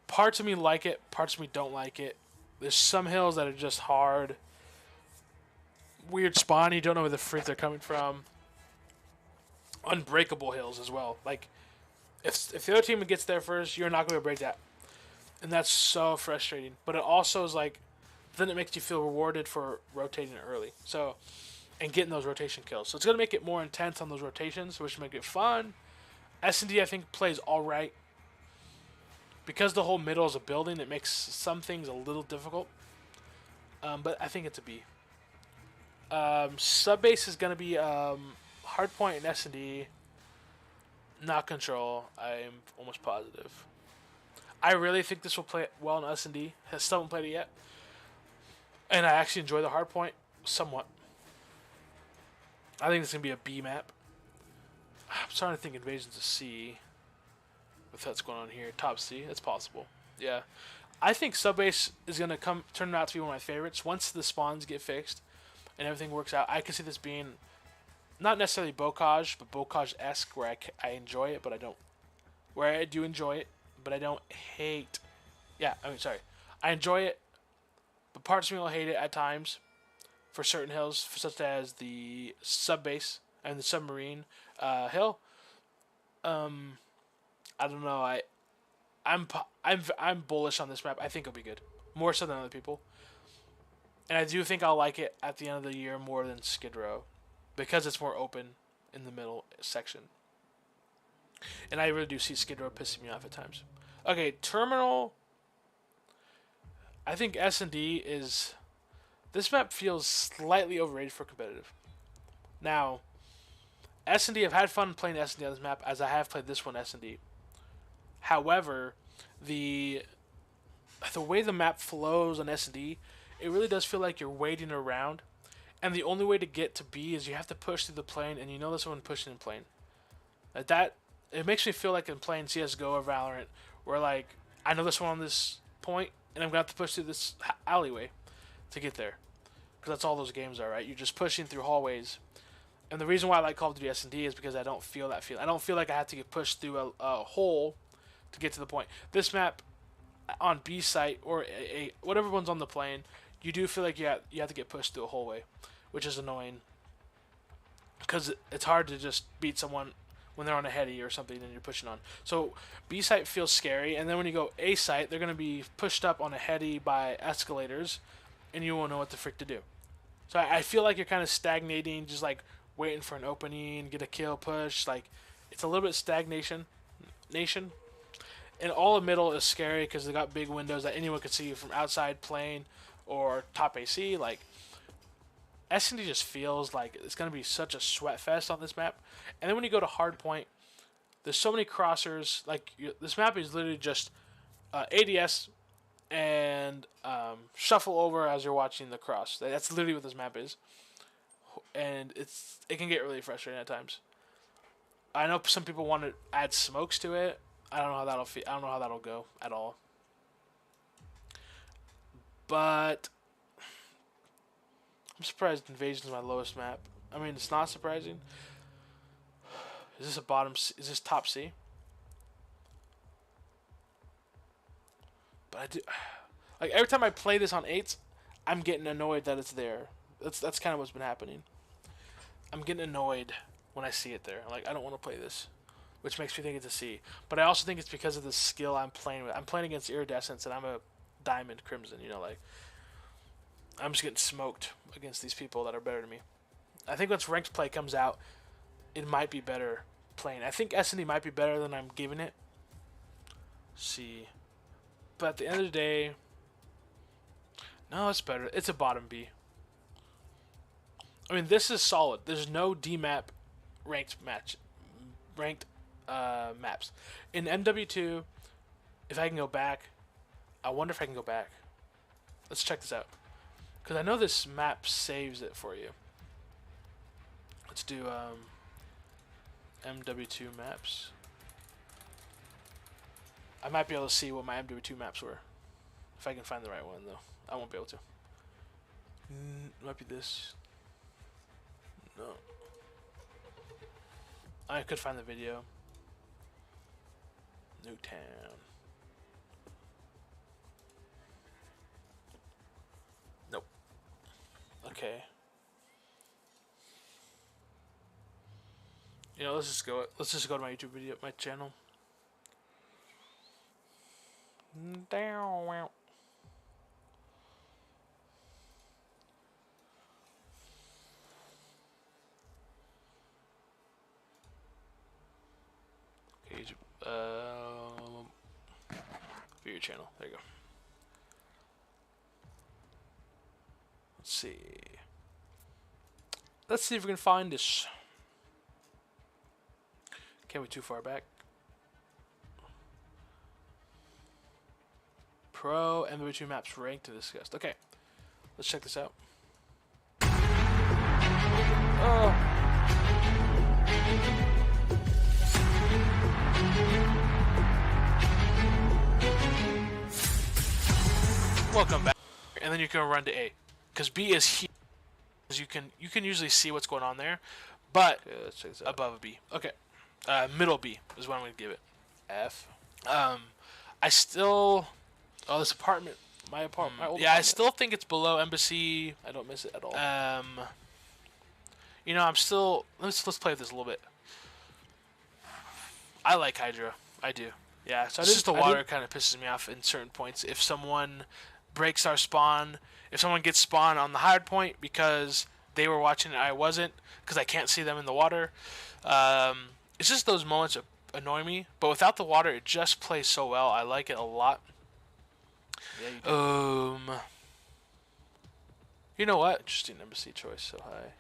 Parts of me like it. Parts of me don't like it. There's some hills that are just hard. Weird spawn. You don't know where the freak they're coming from. Unbreakable hills as well. Like, if the other team gets there first, you're not going to break that. And that's so frustrating. But it also is like, then it makes you feel rewarded for rotating early. So, and getting those rotation kills. So it's going to make it more intense on those rotations, which make it fun. S&D, I think, plays all right. Because the whole middle is a building, it makes some things a little difficult. But I think it's a B. Subbase is going to be Hardpoint and S&D. Not Control. I'm almost positive. I really think this will play well in S&D. Has someone played it yet? And I actually enjoy the Hardpoint somewhat. I think it's going to be a B map. I'm starting to think Invasion's a C. If that's going on here. Top C. It's possible. Yeah. I think Subbase is going to turn out to be one of my favorites. Once the spawns get fixed and everything works out, I can see this being not necessarily Bocage, but Bocage-esque, where I enjoy it, but I don't. Where I do enjoy it, but I don't hate. Yeah, I enjoy it, but parts of me will hate it at times for certain hills, such as the Subbase and the Submarine hill. I don't know. I'm bullish on this map. I think it'll be good, more so than other people. And I do think I'll like it at the end of the year more than Skid Row because it's more open in the middle section. And I really do see Skid Row pissing me off at times. Okay, Terminal. I think S&D is... This map feels slightly overrated for competitive. Now, S&D, I've had fun playing S&D on this map as I have played this one S&D. However, the way the map flows on S&D, it really does feel like you're waiting around. And the only way to get to B is you have to push through the plane, and you know there's someone pushing in plane. It makes me feel like I'm playing CSGO or Valorant, where like I know there's someone on this point, and I'm gonna have to push through this alleyway to get there, because that's all those games are, right? You're just pushing through hallways. And the reason why I like Call of Duty S&D is because I don't feel that feel. I don't feel like I have to get pushed through a hole to get to the point. This map on B site or whatever one's on the plane, you do feel like you have to get pushed through a hallway, which is annoying because it's hard to just beat someone when they're on a heady or something and you're pushing on. So B site feels scary, and then when you go A site, they're going to be pushed up on a heady by escalators, and you won't know what the frick to do. So I feel like you're kind of stagnating, just like waiting for an opening, get a kill, push. Like it's a little bit stagnation. And all the middle is scary because they got big windows that anyone could see from outside plane or top AC. Like S&D just feels like it's going to be such a sweat fest on this map. And then when you go to hardpoint, there's so many crossers. Like this map is literally just ADS and shuffle over as you're watching the cross. That's literally what this map is. And it can get really frustrating at times. I know some people want to add smokes to it. I don't know how that'll feel. I don't know how that'll go at all. But I'm surprised Invasion is my lowest map. I mean, it's not surprising. Is this a bottom? Is this top C? But I do. Like every time I play this on 8s, I'm getting annoyed that it's there. That's kind of what's been happening. I'm getting annoyed when I see it there. I'm like, I don't want to play this, which makes me think it's a C. But I also think it's because of the skill I'm playing with. I'm playing against Iridescence, and I'm a Diamond Crimson. You know, like I'm just getting smoked against these people that are better than me. I think once ranked play comes out, it might be better playing. I think S&D might be better than I'm giving it. C. But at the end of the day, no, it's better. It's a bottom B. I mean, this is solid. There's no DMAP ranked maps. In MW2, if I can go back, I wonder if I can go back. Let's check this out. Because I know this map saves it for you. Let's do MW2 maps. I might be able to see what my MW2 maps were. If I can find the right one, though. I won't be able to. It might be this. No. I could find the video. Newtown. Nope. Okay. You know, let's just go to my YouTube video, my channel. Down. View your channel. There you go. Let's see. Let's see if we can find this. Can't be too far back. Pro MW2 maps ranked to discussed. Okay, let's check this out. Oh. Welcome back. And then you can run to A, because B is here. You can usually see what's going on there, but okay, let's check this out. Above B. Okay, middle B is what I'm gonna give it. F. I still. Oh, this apartment. My apartment. My old apartment. I still think it's below Embassy. I don't miss it at all. You know, I'm still. Let's play with this a little bit. I like Hydra. I do. Yeah. So it's just the water kind of pisses me off in certain points. If someone breaks our spawn if someone gets spawned on the hard point because they were watching and I wasn't, because I can't see them in the water. It's just those moments that annoy me. But without the water, it just plays so well. I like it a lot. Yeah, you do. You know what? Interesting embassy choice so high.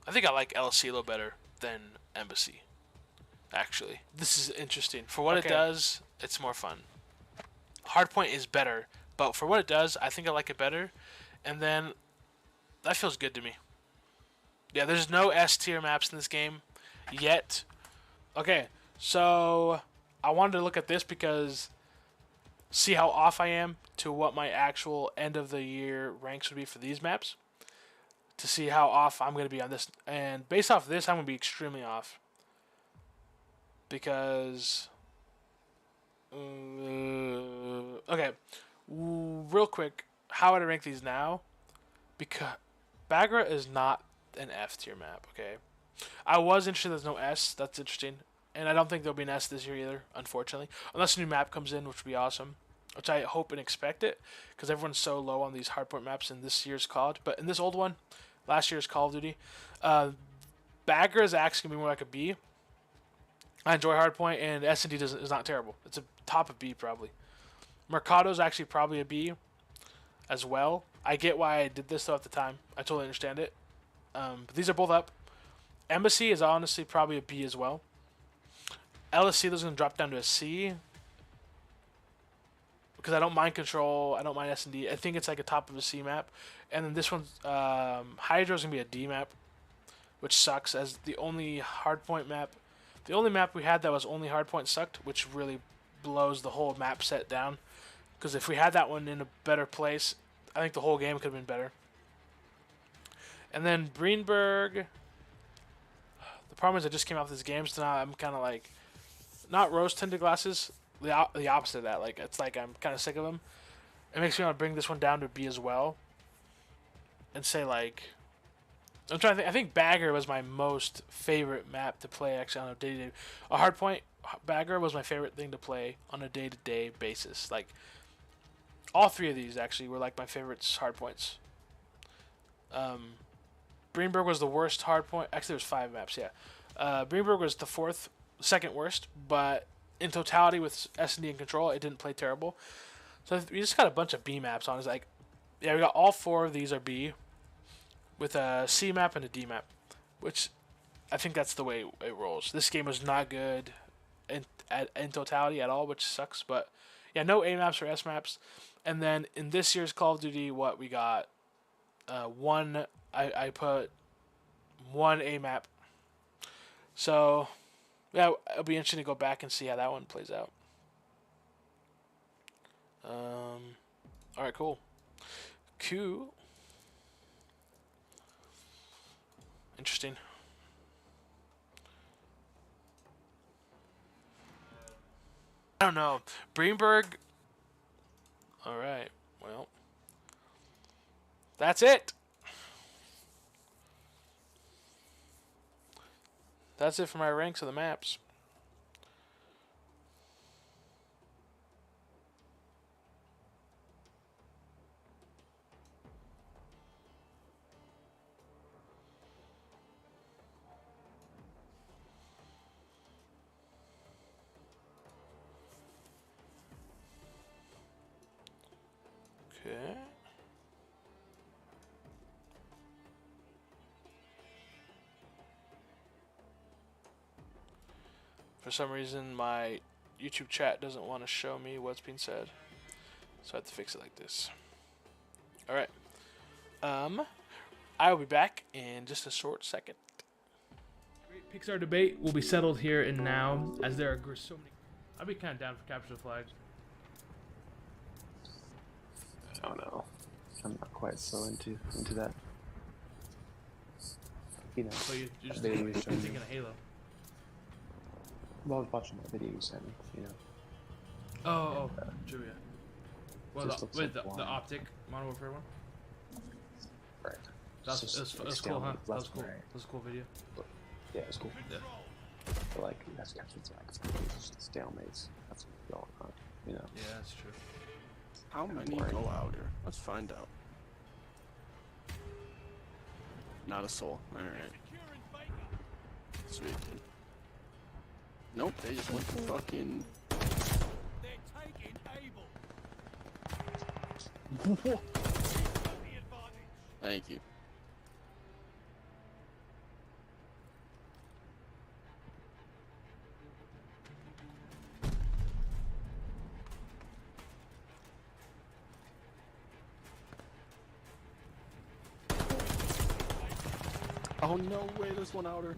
I think I like El Cielo better than Embassy. Actually, this is interesting. For what it does, it's more fun. Hardpoint is better, but for what it does, I think I like it better. And then that feels good to me. Yeah, there's no S tier maps in this game yet. Okay, so I wanted to look at this because see how off I am to what my actual end of the year ranks would be for these maps. To see how off I'm going to be on this. And based off of this, I'm going to be extremely off. Because... okay. Real quick, how would I rank these now? Because Bagra is not an F tier map, okay? I was interested there's no S. That's interesting. And I don't think there'll be an S this year either, unfortunately. Unless a new map comes in, which would be awesome. Which I hope and expect it. Because everyone's so low on these hardpoint maps in this year's COD. But in this old one... last year's Call of Duty. Bagger is actually going to be more like a B. I enjoy Hardpoint, and S&D is not terrible. It's a top of B, probably. Mercado is actually probably a B as well. I get why I did this, though, at the time. I totally understand it. But these are both up. Embassy is honestly probably a B as well. LSC is going to drop down to a C. Because I don't mind Control, I don't mind S&D. I think it's like a top of a C map. And then this one's Hydro's gonna be a D map, which sucks as the only hardpoint map. The only map we had that was only hardpoint sucked, which really blows the whole map set down. Because if we had that one in a better place, I think the whole game could have been better. And then Greenberg. The problem is I just came off this game, so now I'm kind of like not rose-tinted glasses. The opposite of that. Like it's like I'm kind of sick of them. It makes me want to bring this one down to B as well. And say like, I'm trying to think. I think Bagger was my most favorite map to play actually on a day-to-day. A hardpoint Bagger was my favorite thing to play on a day-to-day basis. Like all three of these actually were like my favorite hardpoints. Greenberg was the worst hardpoint. Actually, there's 5 maps. Yeah, Greenberg was the second worst, but in totality with S&D and Control, it didn't play terrible. So we just got a bunch of B maps on. It's like, yeah, we got all 4 of these are B, with a C map and a D map, which I think that's the way it rolls. This game was not good in totality at all, which sucks. But yeah, no A maps or S maps. And then in this year's Call of Duty, what we got, I put 1 A map. So yeah, it'll be interesting to go back and see how that one plays out. All right, cool. Interesting. I don't know. Greenberg. All right. Well, that's it. That's it for my ranks of the maps. Okay. For some reason, my YouTube chat doesn't want to show me what's being said, so I have to fix it like this. All right. I will be back in just a short second. Great Pixar debate will be settled here and now, as there are so many. I'd be kind of down for capture the flag. I don't know. I'm not quite so into that. You know, So you're just video you showed me. thinking of Halo. Well, I was watching that video you sent me. You know. Oh, true, yeah. Well, Just the, looks wait, like the blind. optic Modern Warfare one? Right. That Just was looks cool, down huh? left That was and cool. right. That was a cool video. Yeah, it was cool. Yeah. But like, that's captured flags. It's just stalemates. That's what's going on. You know. Yeah, that's true. How many go louder? Let's find out. Not a soul. Alright. Sweet. Nope, they just went to fucking... Thank you. Oh no way, there's one outer.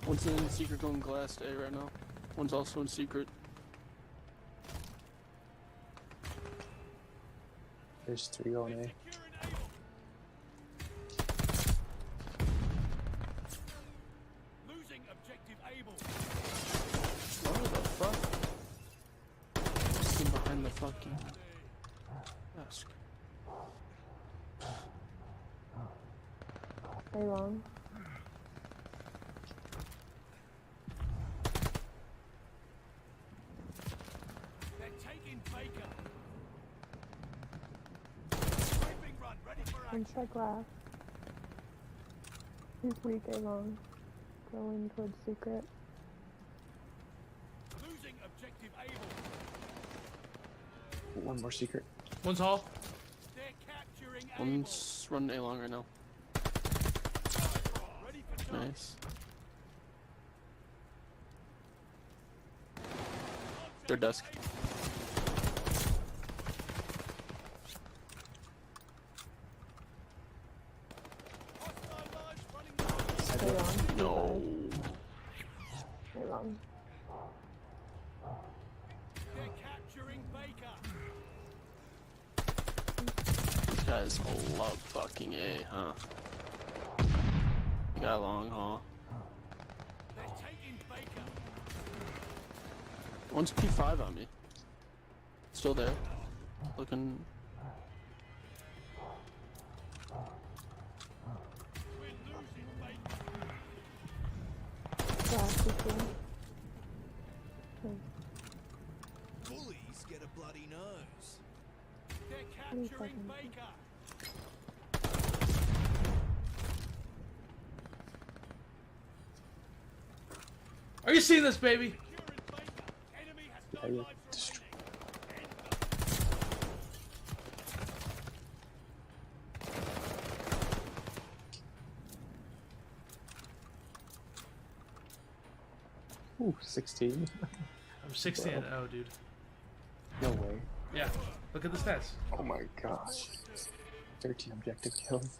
One's in secret going glass A right now. One's also in secret. There's 3 on A. Losing objective able. What the fuck? Sitting behind the fucking desk. Stay long. They're taking Baker. Scraping run, ready for action. Inside glass. He's weak, A long. Going towards secret. Losing objective able. One more secret. One's hall. They're capturing One's running A long right now. ready for charge. Nice. Their desk. Hostile large running down. Stay long. No. Stay long. They're capturing Baker. These guys love fucking A, huh? You got long, huh? They're taking Baker. One's P5 on me. Still there. Looking. We're losing Baker. Glass is good. Okay. Bullies get a bloody nose. They're 20 capturing seconds. Baker. Are you seeing this, baby? Securing Baker. Enemy has no I will lives destroy. Ooh, 16. I'm 16 and 0, dude. No way. Yeah, look at the stats. Oh my gosh. 13 objective kills.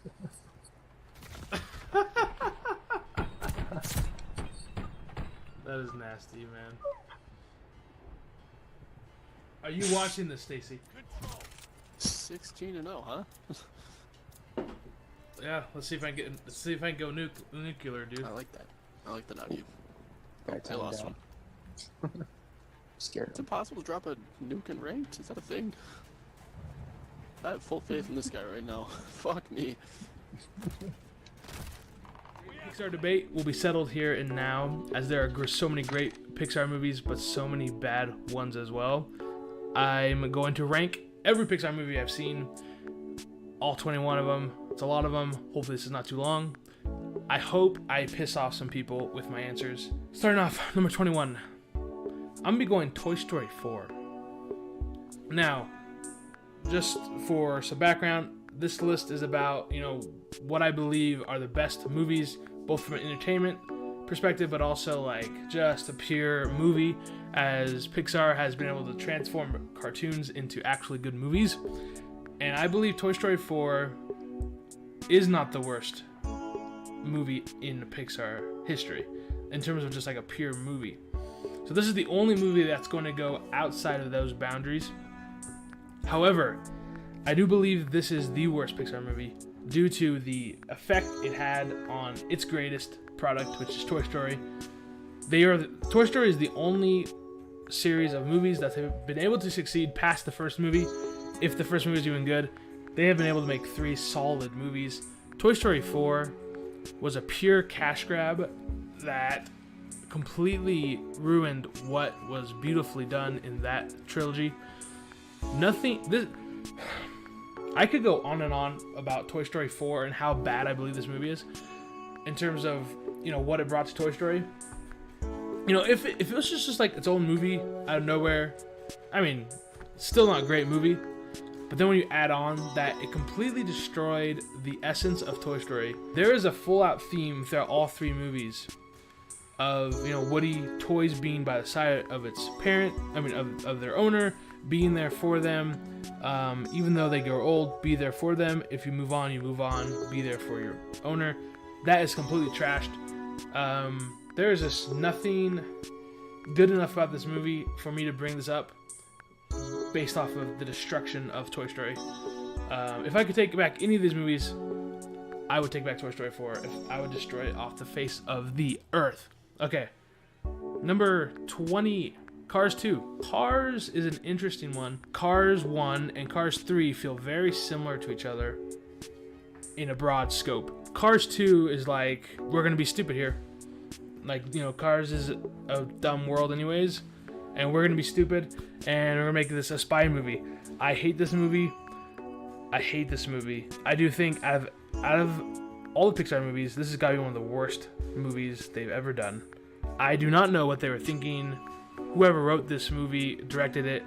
That is nasty, man. Are you watching this, Stacy? 16 and 0, huh? Yeah, let's see if I can get. Let's see if I can go nuclear, dude. I like that. I like that out of you. I I lost one. Scared It's him. impossible to drop a nuke in ranked? Is that a thing? I have full faith in this guy right now. Fuck me. Pixar debate will be settled here and now, as there are so many great Pixar movies, but so many bad ones as well. I'm going to rank every Pixar movie I've seen, all 21 of them. It's a lot of them. Hopefully this is not too long. I hope I piss off some people with my answers. Starting off, number 21. I'm going to be going Toy Story 4. Now, just for some background, this list is about, what I believe are the best movies, both from an entertainment perspective, but also like just a pure movie, as Pixar has been able to transform cartoons into actually good movies. And I believe Toy Story 4 is not the worst movie in Pixar history in terms of just like a pure movie. So this is the only movie that's going to go outside of those boundaries. However, I do believe this is the worst Pixar movie due to the effect it had on its greatest product, which is Toy Story. Toy Story is the only series of movies that have been able to succeed past the first movie. If the first movie is even good, they have been able to make 3 solid movies. Toy Story 4 was a pure cash grab that completely ruined what was beautifully done in that trilogy. I could go on and on about Toy Story 4 and how bad I believe this movie is in terms of, what it brought to Toy Story. If it was just like its own movie out of nowhere, I mean, still not a great movie. But then when you add on that it completely destroyed the essence of Toy Story. There is a full-out theme throughout all three movies of, Woody toys being by the side of its parent, of their owner, being there for them, even though they grow old, be there for them. If you move on, be there for your owner. That is completely trashed. There is just nothing good enough about this movie for me to bring this up based off of the destruction of Toy Story. If I could take back any of these movies, I would take back Toy Story 4. If I would destroy it off the face of the earth. Okay. Number 20, Cars 2. Cars is an interesting one. Cars 1 and Cars 3 feel very similar to each other in a broad scope. Cars 2 is like, we're gonna be stupid here. Like, Cars is a dumb world anyways, and we're gonna be stupid, and we're gonna make this a spy movie. I hate this movie. I do think out of all the Pixar movies, this has got to be one of the worst movies they've ever done. I do not know what they were thinking. Whoever wrote this movie, directed it,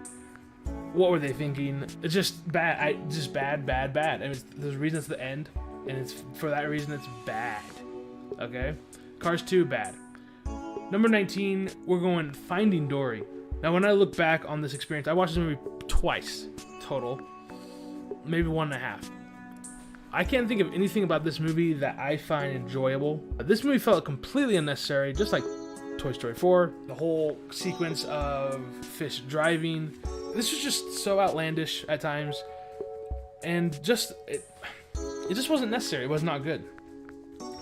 what were they thinking? It's just bad. Bad. And there's a reason it's the end, and it's for that reason it's bad. Okay? Cars 2, bad. Number 19, we're going Finding Dory. Now, when I look back on this experience, I watched this movie twice total, maybe 1.5. I can't think of anything about this movie that I find enjoyable. This movie felt completely unnecessary, just like Toy Story 4. The whole sequence of fish driving, this was just so outlandish at times, and it just wasn't necessary. It was not good.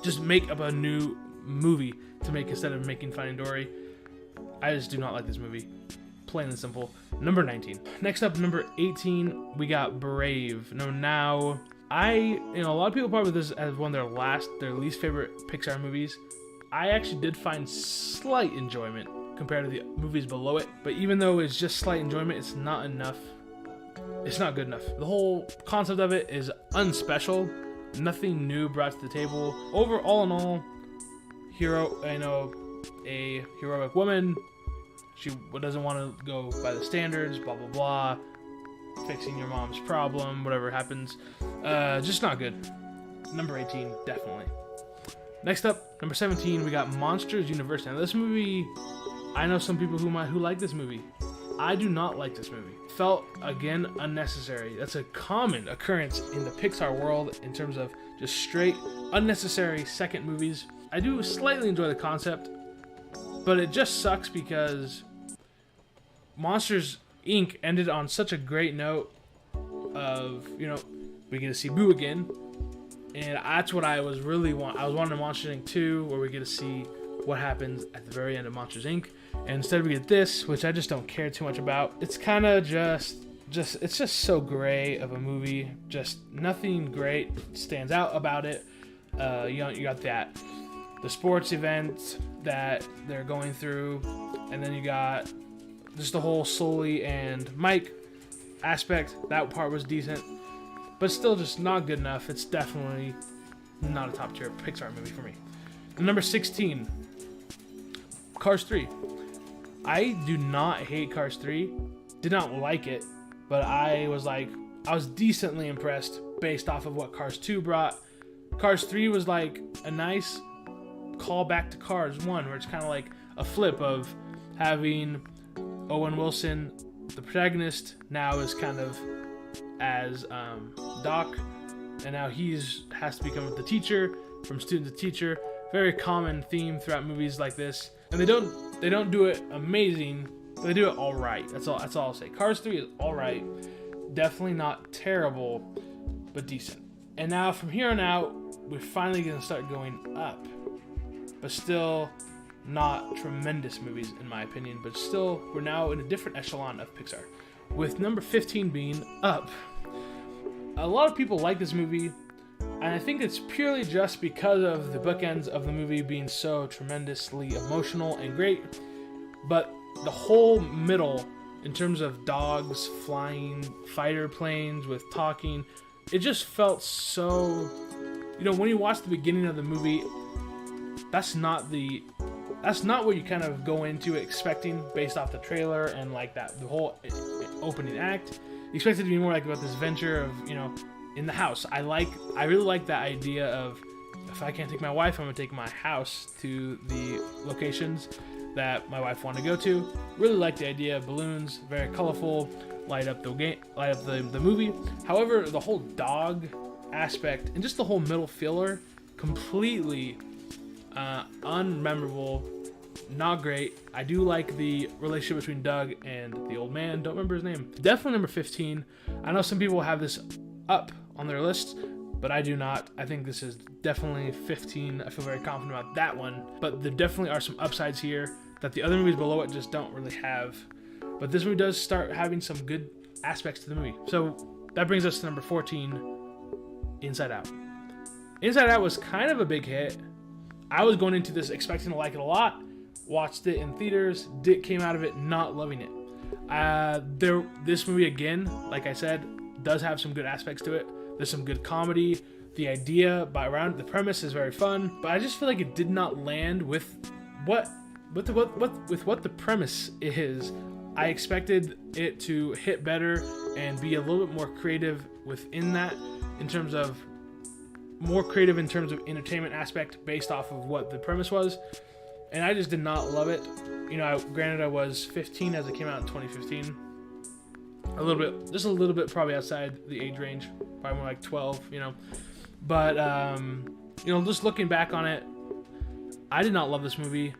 Just make up a new movie to make instead of making Finding Dory. I just do not like this movie. Plain and simple. Number 19. Next up, number 18, we got Brave. Now, a lot of people probably this as one of their least favorite Pixar movies. I actually did find slight enjoyment compared to the movies below it, but even though it's just slight enjoyment, it's not enough. It's not good enough. The whole concept of it is unspecial. Nothing new brought to the table. All in all, a heroic woman. She doesn't want to go by the standards, blah, blah, blah. Fixing your mom's problem, whatever happens. Just not good. Number 18, definitely. Next up, number 17, we got Monsters University. Now, this movie, I know some people who like this movie. I do not like this movie. Felt, again, unnecessary. That's a common occurrence in the Pixar world in terms of just straight, unnecessary second movies. I do slightly enjoy the concept, but it just sucks because Monsters Inc. ended on such a great note of, we get to see Boo again. And that's what I was really I was wanting Monsters Inc. 2, where we get to see what happens at the very end of Monsters Inc. And instead we get this, which I just don't care too much about. It's kind of it's just so gray of a movie. Just nothing great stands out about it. You got the sports event that they're going through, and then you got just the whole Sully and Mike aspect. That part was decent, but still just not good enough. It's definitely not a top tier Pixar movie for me. Number 16, Cars 3. I do not hate Cars 3. Did not like it, but I was decently impressed based off of what Cars 2 brought. Cars 3 was like a nice callback to Cars 1, where it's kind of like a flip of having Owen Wilson, the protagonist, now is kind of as Doc, and now has to become the teacher, from student to teacher. Very common theme throughout movies like this, and they don't do it amazing, but they do it all right. That's all I'll say. Cars 3 is all right, definitely not terrible, but decent. And now from here on out, we're finally gonna start going up, but still not tremendous movies in my opinion, but still we're now in a different echelon of Pixar, with number 15 being Up. A lot of people like this movie. And I think it's purely just because of the bookends of the movie being so tremendously emotional and great. But the whole middle, in terms of dogs, flying fighter planes with talking, it just felt so... You know, when you watch the beginning of the movie, that's not what you kind of go into expecting based off the trailer and like that, the whole opening act. You expect it to be more like about this venture of, you know, in the house. I really like that idea of, if I can't take my wife, I'm gonna take my house to the locations that my wife wanted to go to. Really like the idea of balloons, very colorful, light up the movie. However, the whole dog aspect and just the whole middle filler, completely unmemorable, not great. I do like the relationship between Doug and the old man. Don't remember his name. Definitely number 15. I know some people have this up on their lists, but I do not. I think this is definitely 15. I feel very confident about that one. But there definitely are some upsides here that the other movies below it just don't really have. But this movie does start having some good aspects to the movie. So that brings us to number 14, Inside Out. Inside Out was kind of a big hit. I was going into this expecting to like it a lot. Watched it in theaters. Came out of it not loving it. This movie, again, like I said, does have some good aspects to it. There's some good comedy. The idea around the premise is very fun, but I just feel like it did not land with what the premise is. I expected it to hit better and be a little bit more creative within that, in terms of entertainment aspect based off of what the premise was, and I just did not love it. You know, granted, I was 15 as it came out in 2015. Just a little bit probably outside the age range, probably more like 12, you know. But, you know, just looking back on it, I did not love this movie.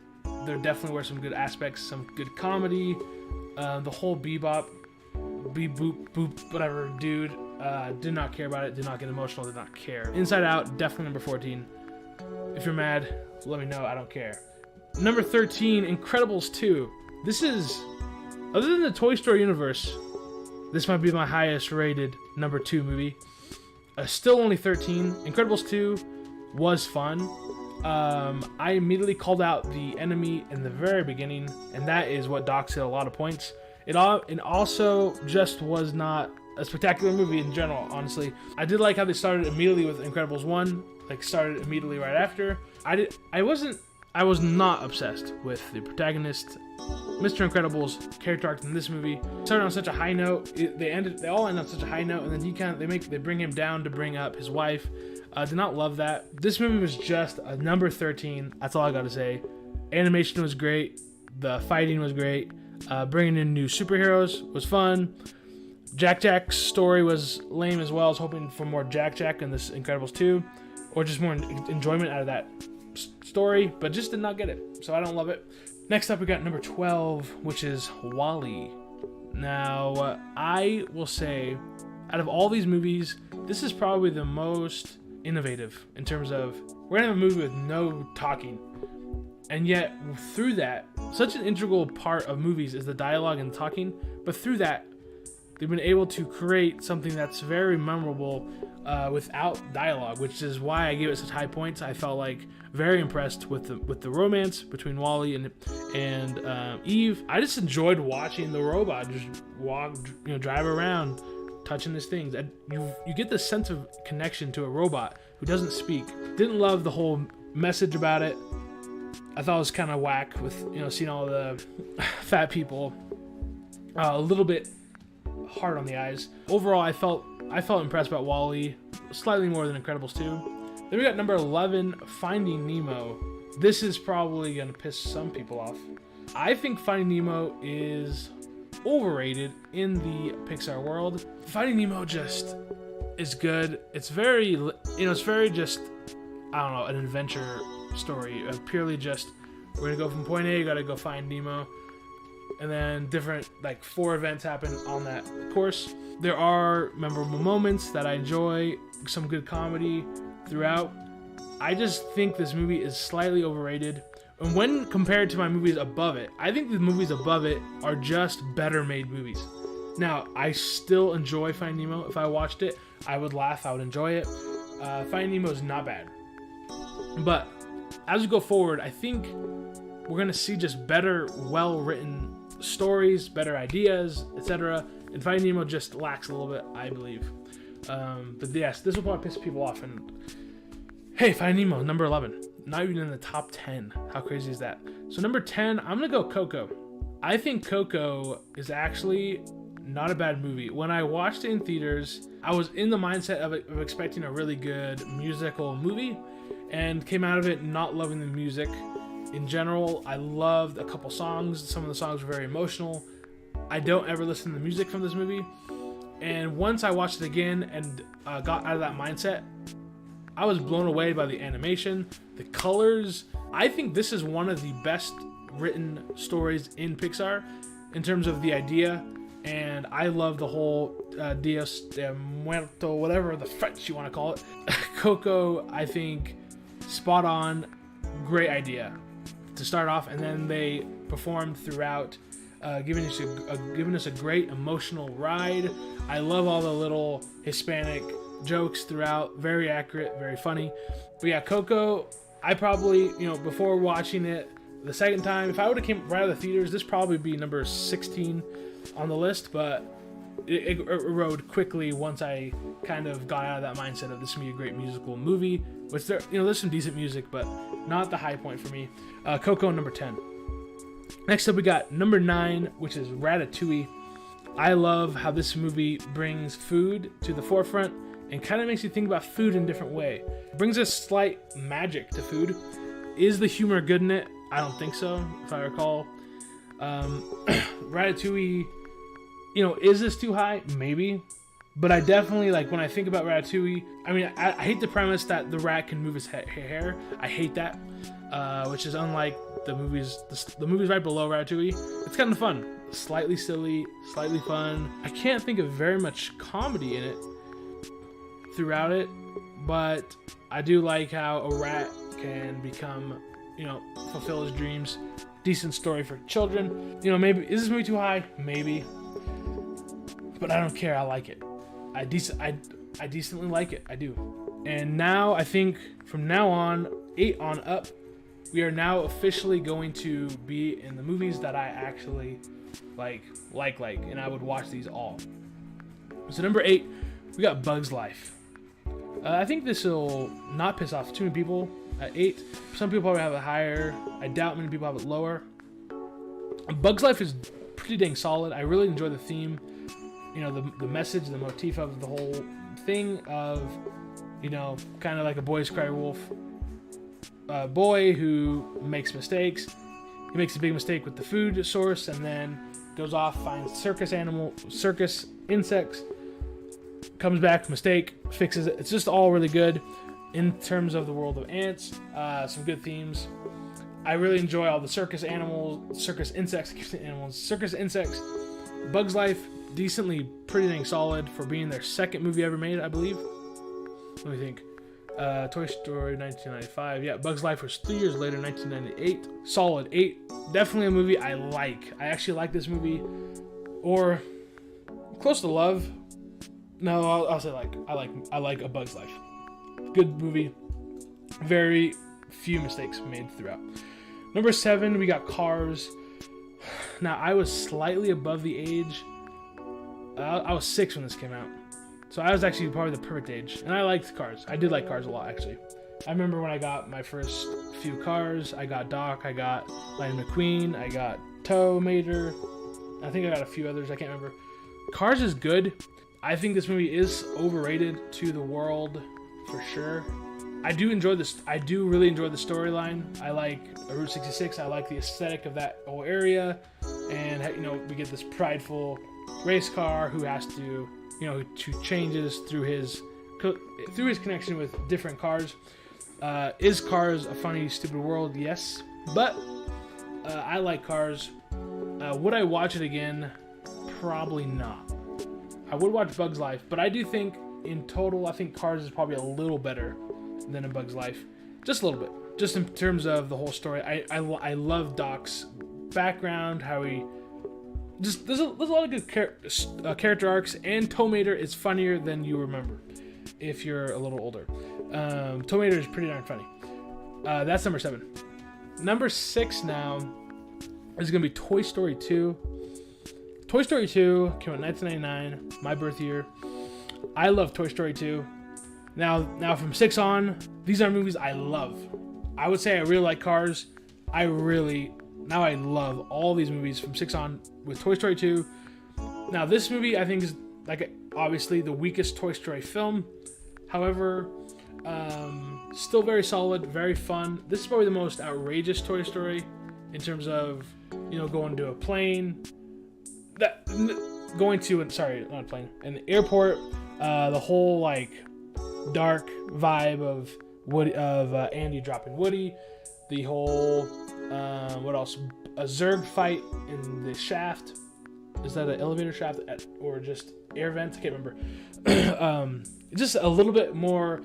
There definitely were some good aspects, some good comedy. The whole bebop, boop, whatever, dude, did not care about it, did not get emotional, did not care. Inside Out, definitely number 14. If you're mad, let me know, I don't care. Number 13, Incredibles 2. This is, other than the Toy Story universe, this might be my highest rated number 2 movie. Still only 13. Incredibles 2 was fun. I immediately called out the enemy in the very beginning, and that is what docks it a lot of points. It also just was not a spectacular movie in general, honestly. I did like how they started immediately with Incredibles 1, like started immediately right after. I was not obsessed with the protagonist, Mr. Incredible's character arc in this movie. Started on such a high note. They all end on such a high note, and then they bring him down to bring up his wife. Did not love that. This movie was just a number 13. That's all I gotta say. Animation was great. The fighting was great. Bringing in new superheroes was fun. Jack's story was lame as well. I was hoping for more Jack in this Incredibles 2, or just more enjoyment out of that story, but just did not get it. So I don't love it. Next up, we got number 12, which is WALL-E. Now, I will say, out of all these movies, this is probably the most innovative in terms of, we're gonna have a movie with no talking, and yet through that, such an integral part of movies is the dialogue and talking, but through that, they've been able to create something that's very memorable without dialogue, which is why I gave it such high points. I felt like very impressed with the romance between WALL-E and Eve. I just enjoyed watching the robot just drive around, touching these things. You get this sense of connection to a robot who doesn't speak. Didn't love the whole message about it. I thought it was kind of whack with seeing all the fat people. A little bit hard on the eyes. Overall, I felt impressed about WALL-E, slightly more than Incredibles 2. Then we got number 11, Finding Nemo. This is probably gonna piss some people off. I think Finding Nemo is overrated in the Pixar world. Finding Nemo just is good. It's very, it's very just, I don't know, an adventure story. Purely just, we're gonna go from point A, gotta go find Nemo. And then different, 4 events happen on that course. There are memorable moments that I enjoy, some good comedy throughout. I just think this movie is slightly overrated. And when compared to my movies above it, I think the movies above it are just better made movies. Now, I still enjoy Finding Nemo. If I watched it, I would laugh, I would enjoy it. Finding Nemo is not bad. But as we go forward, I think we're going to see just better, well-written stories, better ideas, etc. And Finding Nemo just lacks a little bit, I believe. But yes, this will probably piss people off. And hey, Finding Nemo, number 11. Not even in the top 10. How crazy is that? So number 10, I'm going to go Coco. I think Coco is actually not a bad movie. When I watched it in theaters, I was in the mindset of expecting a really good musical movie and came out of it not loving the music. In general, I loved a couple songs. Some of the songs were very emotional. I don't ever listen to the music from this movie. And once I watched it again and got out of that mindset, I was blown away by the animation, the colors. I think this is one of the best written stories in Pixar in terms of the idea. And I love the whole Dios de Muerto, whatever the French you want to call it. Coco, I think, spot on, great idea to start off, and then they performed throughout, giving us a great emotional ride. I love all the little Hispanic jokes throughout, very accurate, very funny. But yeah, Coco, I probably, before watching it the second time, if I would have came right out of the theaters, this probably be number 16 on the list, but it erode quickly once I kind of got out of that mindset of this would be a great musical movie. Which there's some decent music, but not the high point for me. Coco, number 10. Next up, we got number 9, which is Ratatouille. I love how this movie brings food to the forefront and kind of makes you think about food in a different way. It brings a slight magic to food. Is the humor good in it? I don't think so, if I recall. Ratatouille, is this too high? Maybe. But I definitely, when I think about Ratatouille, I hate the premise that the rat can move his hair. I hate that, which is unlike the movies right below Ratatouille. It's kind of fun. Slightly silly, slightly fun. I can't think of very much comedy in it throughout it, but I do like how a rat can become, fulfill his dreams. Decent story for children. Maybe, is this movie too high? Maybe. But I don't care, I like it. I decently like it, I do. And now, I think, from now on, 8 on up, we are now officially going to be in the movies that I actually like, and I would watch these all. So number 8, we got Bug's Life. I think this will not piss off too many people at 8. Some people probably have it higher. I doubt many people have it lower. Bug's Life is pretty dang solid. I really enjoy the theme. The message, the motif of the whole thing of, kind of like a boys cry wolf boy who makes mistakes. He makes a big mistake with the food source and then goes off, finds circus insects, comes back, mistake, fixes it. It's just all really good in terms of the world of ants. Some good themes. I really enjoy all the circus insects. Bug's Life, decently pretty dang solid for being their second movie ever made, I believe. Let me think. Toy Story 1995. Yeah, Bug's Life was 3 years later, 1998. Solid 8. Definitely a movie I like. I actually like this movie. Or close to love. No, I'll say I like A Bug's Life. Good movie. Very few mistakes made throughout. Number 7, we got Cars. Now, I was slightly above the age. I was 6 when this came out. So I was actually probably the perfect age. And I liked Cars. I did like Cars a lot, actually. I remember when I got my first few cars. I got Doc, I got Lightning McQueen, I got Tow Mater. I think I got a few others, I can't remember. Cars is good. I think this movie is overrated to the world, for sure. I do really enjoy the storyline. I like Route 66. I like the aesthetic of that whole area. And, we get this prideful race car who has to, who changes through his connection with different cars. Is Cars a funny, stupid world? Yes. But I like Cars. Would I watch it again? Probably not. I would watch Bug's Life, but I do think, in total, I think Cars is probably a little better than A Bug's Life. Just a little bit. Just in terms of the whole story. I love Doc's background, how he... There's a lot of good character arcs, and Tow Mater is funnier than you remember if you're a little older. Tomb Raider is pretty darn funny. That's number 7. Number 6 now is going to be Toy Story 2. Toy Story 2 came out in 1999, my birth year. I love Toy Story 2. Now from 6 on, these are movies I love. I would say I really like Cars. I love all these movies from 6 on with Toy Story 2. Now this movie I think is obviously the weakest Toy Story film. However, still very solid, very fun. This is probably the most outrageous Toy Story in terms of, going to a plane. An airport. The whole dark vibe of Woody, Andy dropping Woody. The whole what else? A Zurg fight in the shaft. Is that an elevator shaft or just air vent? I can't remember. Just a little bit more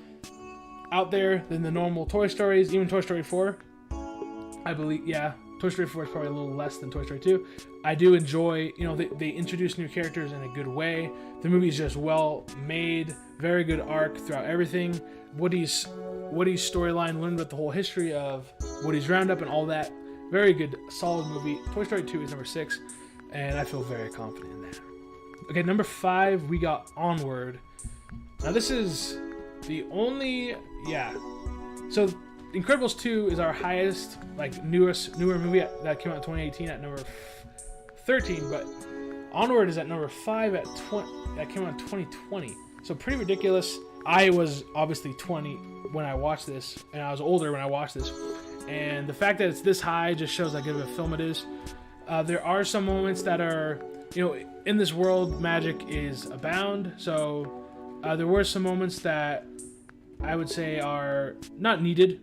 out there than the normal Toy Stories. Even Toy Story 4, I believe. Yeah, Toy Story 4 is probably a little less than Toy Story 2. I do enjoy, they introduce new characters in a good way. The movie is just well made, very good arc throughout everything. Woody's storyline, learned about the whole history of Woody's Roundup and all that. Very good, solid movie. Toy Story 2 is number 6, and I feel very confident in that. Okay, number 5, we got Onward. Now this is the only, so Incredibles 2 is our highest, newer movie that came out in 2018 at number 13, but Onward is at number 5 that came out in 2020. So pretty ridiculous. I was obviously 20 when I watched this, and I was older when I watched this. And the fact that it's this high just shows how good of a film it is. There are some moments that are, in this world, magic is abound. So there were some moments that I would say are not needed.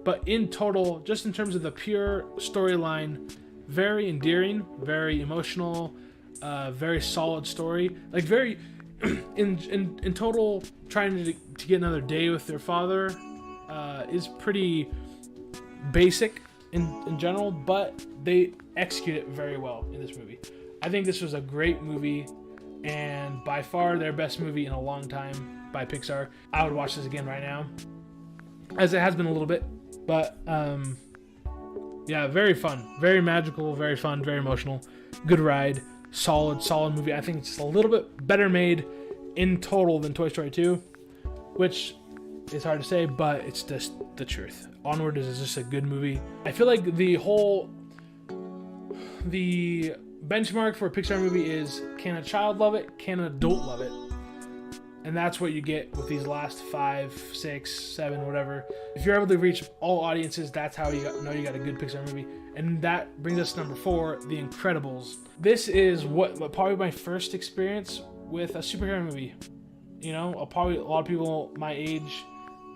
But in total, just in terms of the pure storyline, very endearing, very emotional, very solid story. Very, in total, trying to get another day with their father is pretty basic in general, but they execute it very well in this movie. I think this was a great movie, and by far their best movie in a long time by Pixar. I would watch this again right now, as it has been a little bit. But, very fun. Very magical, very fun, very emotional. Good ride. Solid movie. I think it's just a little bit better made in total than Toy Story 2, which is hard to say, but it's just the truth. Onward is just a good movie. I feel like the benchmark for a Pixar movie is, can a child love it? Can an adult love it? And that's what you get with these last 5, 6, 7, whatever. If you're able to reach all audiences, that's how you know you got a good Pixar movie. And that brings us to number 4, The Incredibles. This is probably my first experience with a superhero movie. Probably a lot of people my age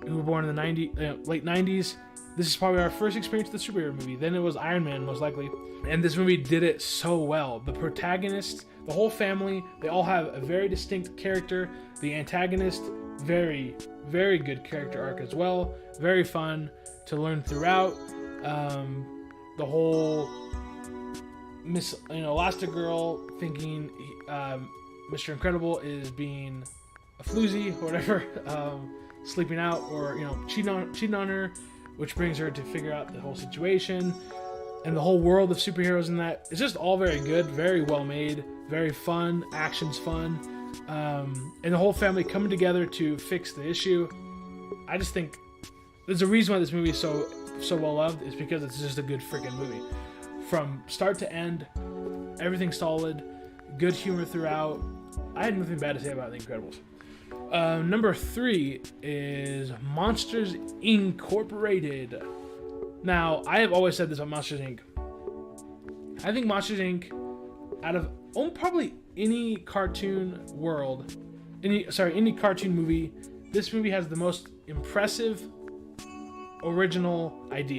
who were born in the late 90s, this is probably our first experience with a superhero movie. Then it was Iron Man, most likely. And this movie did it so well. The protagonist, the whole family, they all have a very distinct character. The antagonist, very, very good character arc as well. Very fun to learn throughout. The whole Elastigirl thinking Mr. Incredible is being a floozy or whatever, sleeping out or cheating on her, which brings her to figure out the whole situation. And the whole world of superheroes in that, it's just all very good, very well made, very fun, action's fun. And the whole family coming together to fix the issue. I just think there's a reason why this movie is so well loved, is because it's just a good freaking movie. From start to end, everything solid, good humor throughout. I had nothing bad to say about The Incredibles. Number 3 is Monsters Incorporated. Now, I have always said this about Monsters Inc. I think Monsters Inc. out of probably any cartoon world, any cartoon movie, this movie has the most impressive original idea.